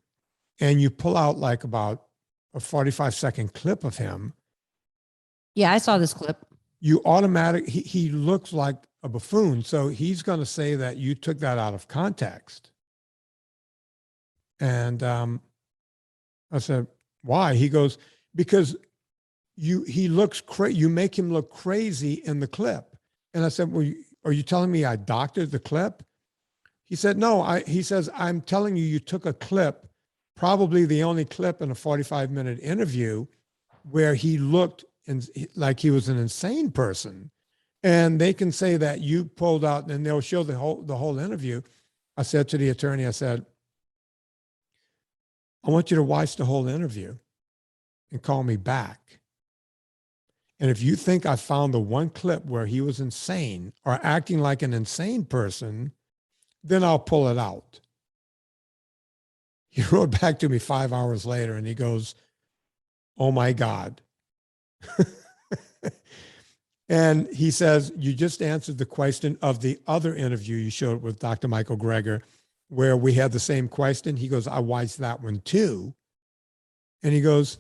and you pull out like about a 45-second clip of him. Yeah, I saw this clip. You he looks like a buffoon. So he's going to say that you took that out of context. And I said, why? He goes, because he looks you make him look crazy in the clip. And I said, well, are you telling me I doctored the clip? He said, no, he says, I'm telling you, you took a clip, probably the only clip in a 45-minute interview where he looked like he was an insane person. And they can say that you pulled out, and they'll show the whole interview. I said to the attorney, I said, I want you to watch the whole interview and call me back. And if you think I found the one clip where he was insane or acting like an insane person, then I'll pull it out. He wrote back to me 5 hours later and he goes, oh my God. And he says, you just answered the question of the other interview you showed with Dr. Michael Greger, where we had the same question. He goes, I watched that one too. And he goes,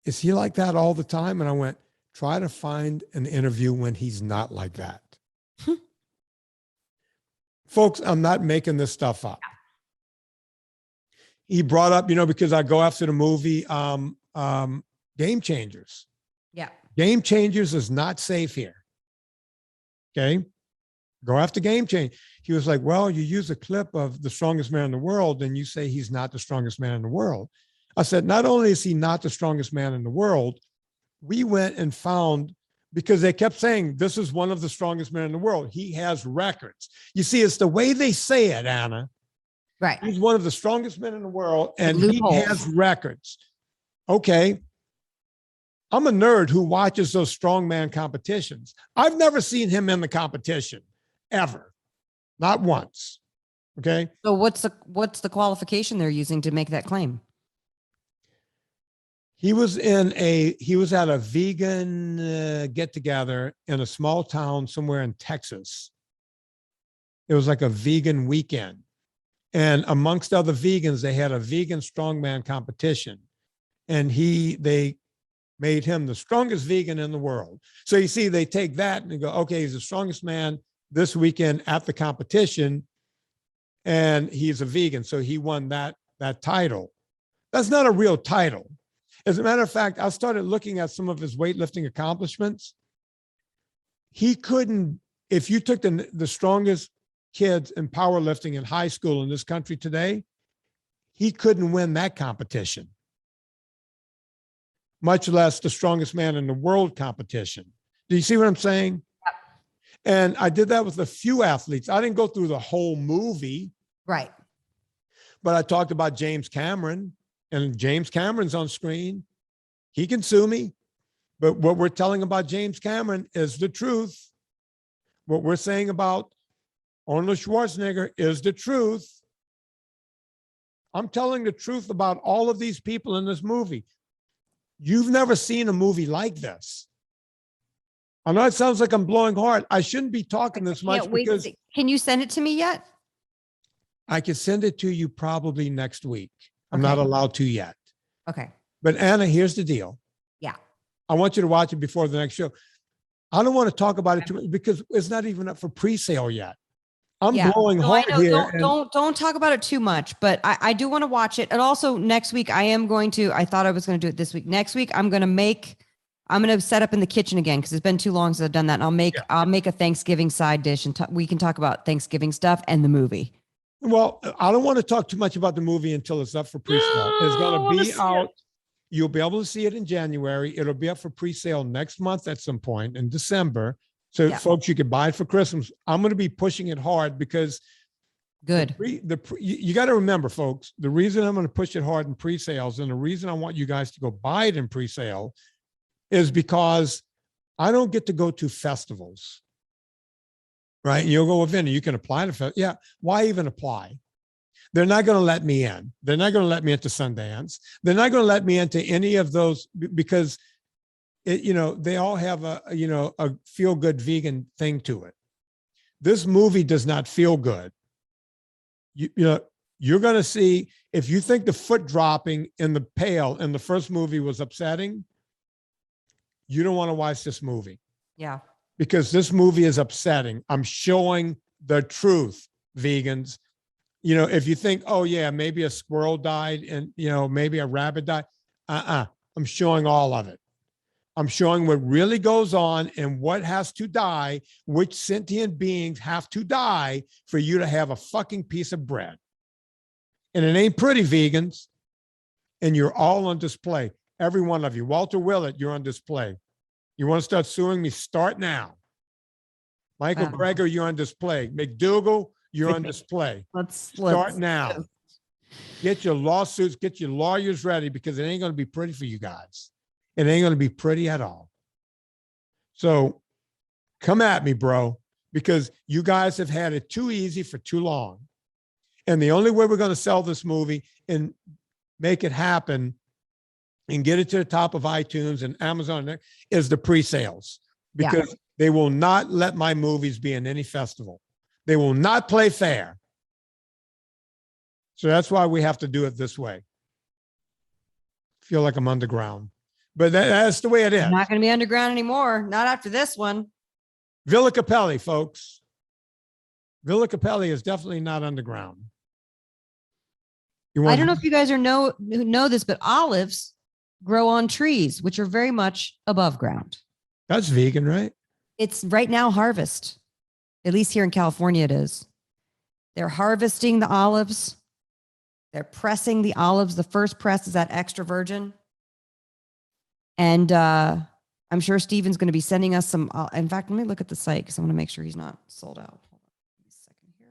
is he like that all the time? And I went, try to find an interview when he's not like that. Folks, I'm not making this stuff up. He brought up, because I go after the movie Game Changers. Yeah. Game Changers is not safe here. Okay. Go after Game Changer. He was like, well, you use a clip of the strongest man in the world and you say he's not the strongest man in the world. I said, not only is he not the strongest man in the world, we went and found, because they kept saying, this is one of the strongest men in the world. He has records. You see, it's the way they say it, Anna. Right. He's one of the strongest men in the world and he has records. Okay. I'm a nerd who watches those strongman competitions. I've never seen him in the competition ever. Not once. Okay. So what's the qualification they're using to make that claim? He was at a vegan get together in a small town somewhere in Texas. It was like a vegan weekend. And amongst other vegans, they had a vegan strongman competition. And they made him the strongest vegan in the world. So you see, they take that and they go, okay, he's the strongest man this weekend at the competition, and he's a vegan. So he won that title. That's not a real title. As a matter of fact, I started looking at some of his weightlifting accomplishments. He couldn't, if you took the strongest kids in powerlifting in high school in this country today, he couldn't win that competition, much less the strongest man in the world competition. Do you see what I'm saying? And I did that with a few athletes. I didn't go through the whole movie. Right. But I talked about James Cameron, and James Cameron's on screen. He can sue me. But what we're telling about James Cameron is the truth. What we're saying about Arnold Schwarzenegger is the truth. I'm telling the truth about all of these people in this movie. You've never seen a movie like this. I know it sounds like I'm blowing hard. I shouldn't be talking this much because can you send it to me yet? I can send it to you probably next week. I'm not allowed to yet. Okay. But Anna, here's the deal. Yeah. I want you to watch it before the next show. I don't want to talk about it too much because it's not even up for pre-sale yet. I'm blowing hard here. Don't talk about it too much, but I do want to watch it. And also next week, I thought I was going to do it this week. Next week, I'm going to set up in the kitchen again because it's been too long since I've done that. And I'll make a Thanksgiving side dish and we can talk about Thanksgiving stuff and the movie. Well, I don't want to talk too much about the movie until it's up for pre-sale. It's going to be out. You'll be able to see it in January. It'll be up for pre-sale next month at some point in December. So folks, you can buy it for Christmas. I'm going to be pushing it hard because you got to remember, folks, the reason I'm going to push it hard in pre-sales and the reason I want you guys to go buy it in pre-sale is because I don't get to go to festivals, right? You'll go, well, Vinnie, you can apply to yeah. Why even apply? They're not going to let me in. They're not going to let me into Sundance. They're not going to let me into any of those because they all have a feel-good vegan thing to it. This movie does not feel good. You're going to see, if you think the foot dropping in the pail in the first movie was upsetting, you don't want to watch this movie. Yeah. Because this movie is upsetting. I'm showing the truth, vegans. If you think, oh yeah, maybe a squirrel died and, maybe a rabbit died. I'm showing all of it. I'm showing what really goes on and what has to die, which sentient beings have to die for you to have a fucking piece of bread. And it ain't pretty, vegans. And you're all on display. Every one of you. Walter Willett, you're on display. You want to start suing me? Start now. Michael Greger, you're on display. McDougal, you're on display. Let's start now. Get your lawsuits, get your lawyers ready because it ain't going to be pretty for you guys. It ain't going to be pretty at all. So come at me, bro, because you guys have had it too easy for too long. And the only way we're going to sell this movie and make it happen and get it to the top of iTunes and Amazon is the pre-sales, because they will not let my movies be in any festival. They will not play fair. So that's why we have to do it this way. Feel like I'm underground. But that's the way it is. I'm not going to be underground anymore. Not after this one. Villa Cappelli, folks. Villa Cappelli is definitely not underground. I don't know if you guys know this, but olives grow on trees, which are very much above ground. That's vegan, right? It's right now harvest. At least here in California it is. They're harvesting the olives. They're pressing the olives. The first press is that extra virgin. And I'm sure Steven's going to be sending us some. In fact, let me look at the site because I want to make sure he's not sold out. Hold on a second here.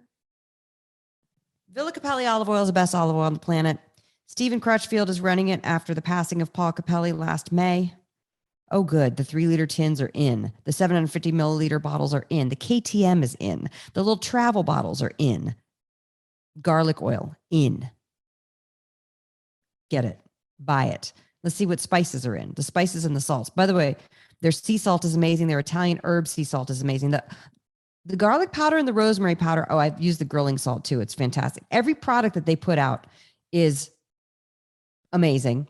Villa Cappelli olive oil is the best olive oil on the planet. Stephen Crutchfield is running it after the passing of Paul Cappelli last May. Oh, good. The 3-liter tins are in. The 750 milliliter bottles are in. The KTM is in. The little travel bottles are in. Garlic oil in. Get it. Buy it. Let's see what spices are in. The spices and the salts. By the way, their sea salt is amazing. Their Italian herb sea salt is amazing. The garlic powder and the rosemary powder. Oh, I've used the grilling salt too. It's fantastic. Every product that they put out is amazing.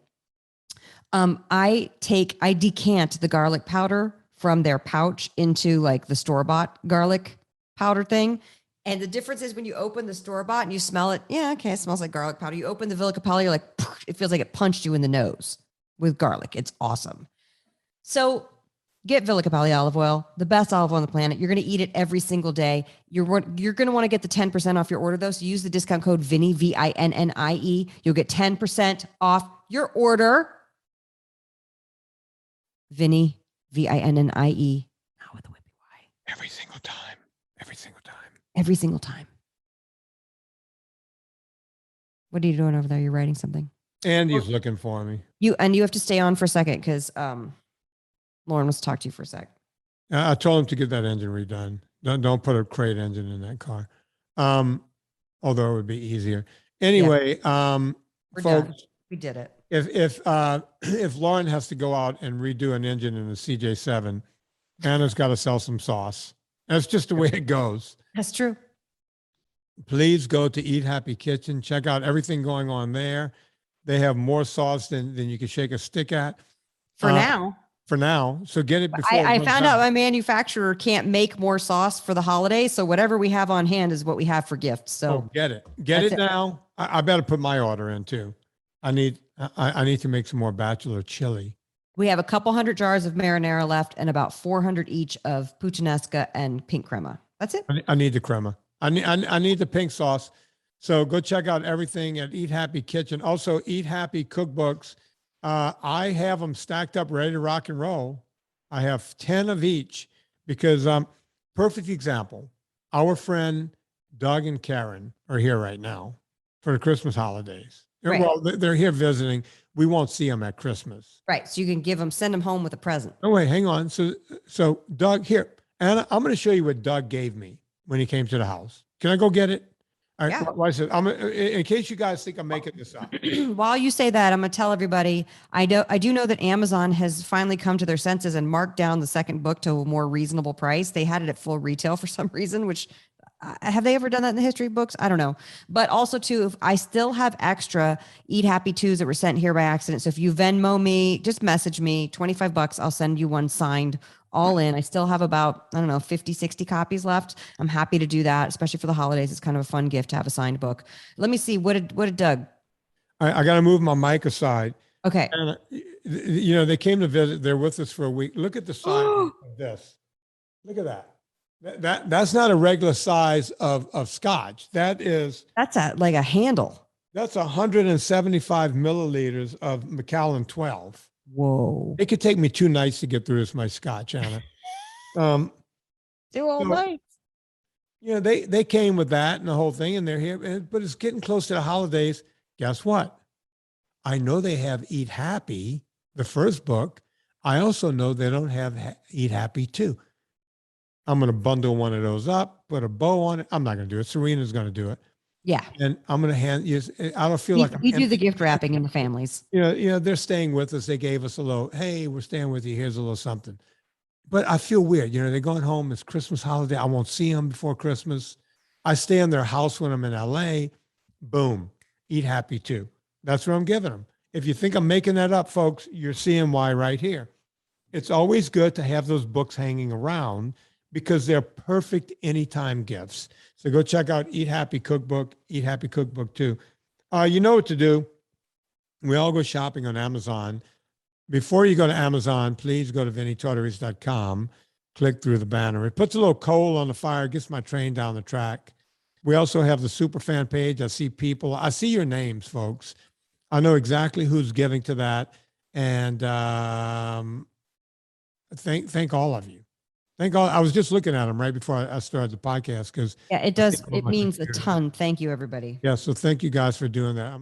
I decant the garlic powder from their pouch into like the store-bought garlic powder thing. And the difference is when you open the store-bought and you smell it, yeah, okay, it smells like garlic powder. You open the Villa Cappelli, you're like, it feels like it punched you in the nose with garlic. It's awesome. So get Villa Cappelli olive oil, the best olive oil on the planet. You're going to eat it every single day. You're going to want to get the 10% off your order, though. So use the discount code Vinnie, Vinnie. You'll get 10% off your order. Vinnie, Vinnie. Not with a whippy Y. Every single time. Every single time. Every single time. What are you doing over there? You're writing something. Andy's looking for me. You have to stay on for a second because Lauren wants to talk to you for a sec. I told him to get that engine redone. Don't put a crate engine in that car. Although it would be easier. Anyway, We're folks, done. We did it. If Lauren has to go out and redo an engine in the CJ7, Anna's got to sell some sauce. That's just the way it goes. That's true. Please go to Eat Happy Kitchen. Check out everything going on there. They have more sauce than you can shake a stick at. For now. For now. So get it before. I found out my manufacturer can't make more sauce for the holidays. So whatever we have on hand is what we have for gifts. So get it. Get it now. I better put my order in too. I need to make some more bachelor chili. We have a couple hundred jars of marinara left and about 400 each of puttanesca and pink crema. That's it. I need the crema. I need the pink sauce. So go check out everything at Eat Happy Kitchen. Also, Eat Happy cookbooks. I have them stacked up, ready to rock and roll. I have 10 of each because perfect example. Our friend Doug and Karen are here right now for the Christmas holidays. Right. Well, they're here visiting. We won't see them at Christmas. Right. So you can send them home with a present. Oh, wait, hang on. So Doug, here, Anna, I'm going to show you what Doug gave me when he came to the house. Can I go get it? All right. Yeah. Well, I said, in case you guys think I'm making this up. While you say that, I'm going to tell everybody, I do know that Amazon has finally come to their senses and marked down the second book to a more reasonable price. They had it at full retail for some reason, which have they ever done that in the history books? I don't know. But also too, if I still have extra Eat Happy 2s that were sent here by accident. So if you Venmo me, just message me, $25, I'll send you one signed all in. I still have about, I don't know, 50, 60 copies left. I'm happy to do that, especially for the holidays. It's kind of a fun gift to have a signed book. Let me see. What did Doug? I got to move my mic aside. Okay. And, they came to visit. They're with us for a week. Look at the size of this. Look at that. That's not a regular size of scotch. That's like a handle. That's 175 milliliters of Macallan 12. Whoa. It could take me 2 nights to get through this, my scotch, Anna. 2 whole nights. They came with that and the whole thing, and they're here. But it's getting close to the holidays. Guess what? I know they have Eat Happy, the first book. I also know they don't have Eat Happy 2. I'm going to bundle one of those up, put a bow on it. I'm not going to do it. Serena's going to do it. Yeah. And I'm going to hand you. I don't feel like we do the gift wrapping in the families. They're staying with us. They gave us a little, hey, we're staying with you. Here's a little something. But I feel weird. They're going home. It's Christmas holiday. I won't see them before Christmas. I stay in their house when I'm in LA. Boom. Eat Happy 2. That's what I'm giving them. If you think I'm making that up, folks, you're seeing why right here. It's always good to have those books hanging around because they're perfect anytime gifts. So go check out Eat Happy Cookbook, Eat Happy Cookbook 2. You know what to do. We all go shopping on Amazon. Before you go to Amazon, please go to VinnieTortorich.com, click through the banner. It puts a little coal on the fire, gets my train down the track. We also have the Superfan page. I see your names, folks. I know exactly who's giving to that. And thank all of you. Thank God. I was just looking at them right before I started the podcast because it does. It means a ton. Thank you, everybody. Yeah. So thank you guys for doing that.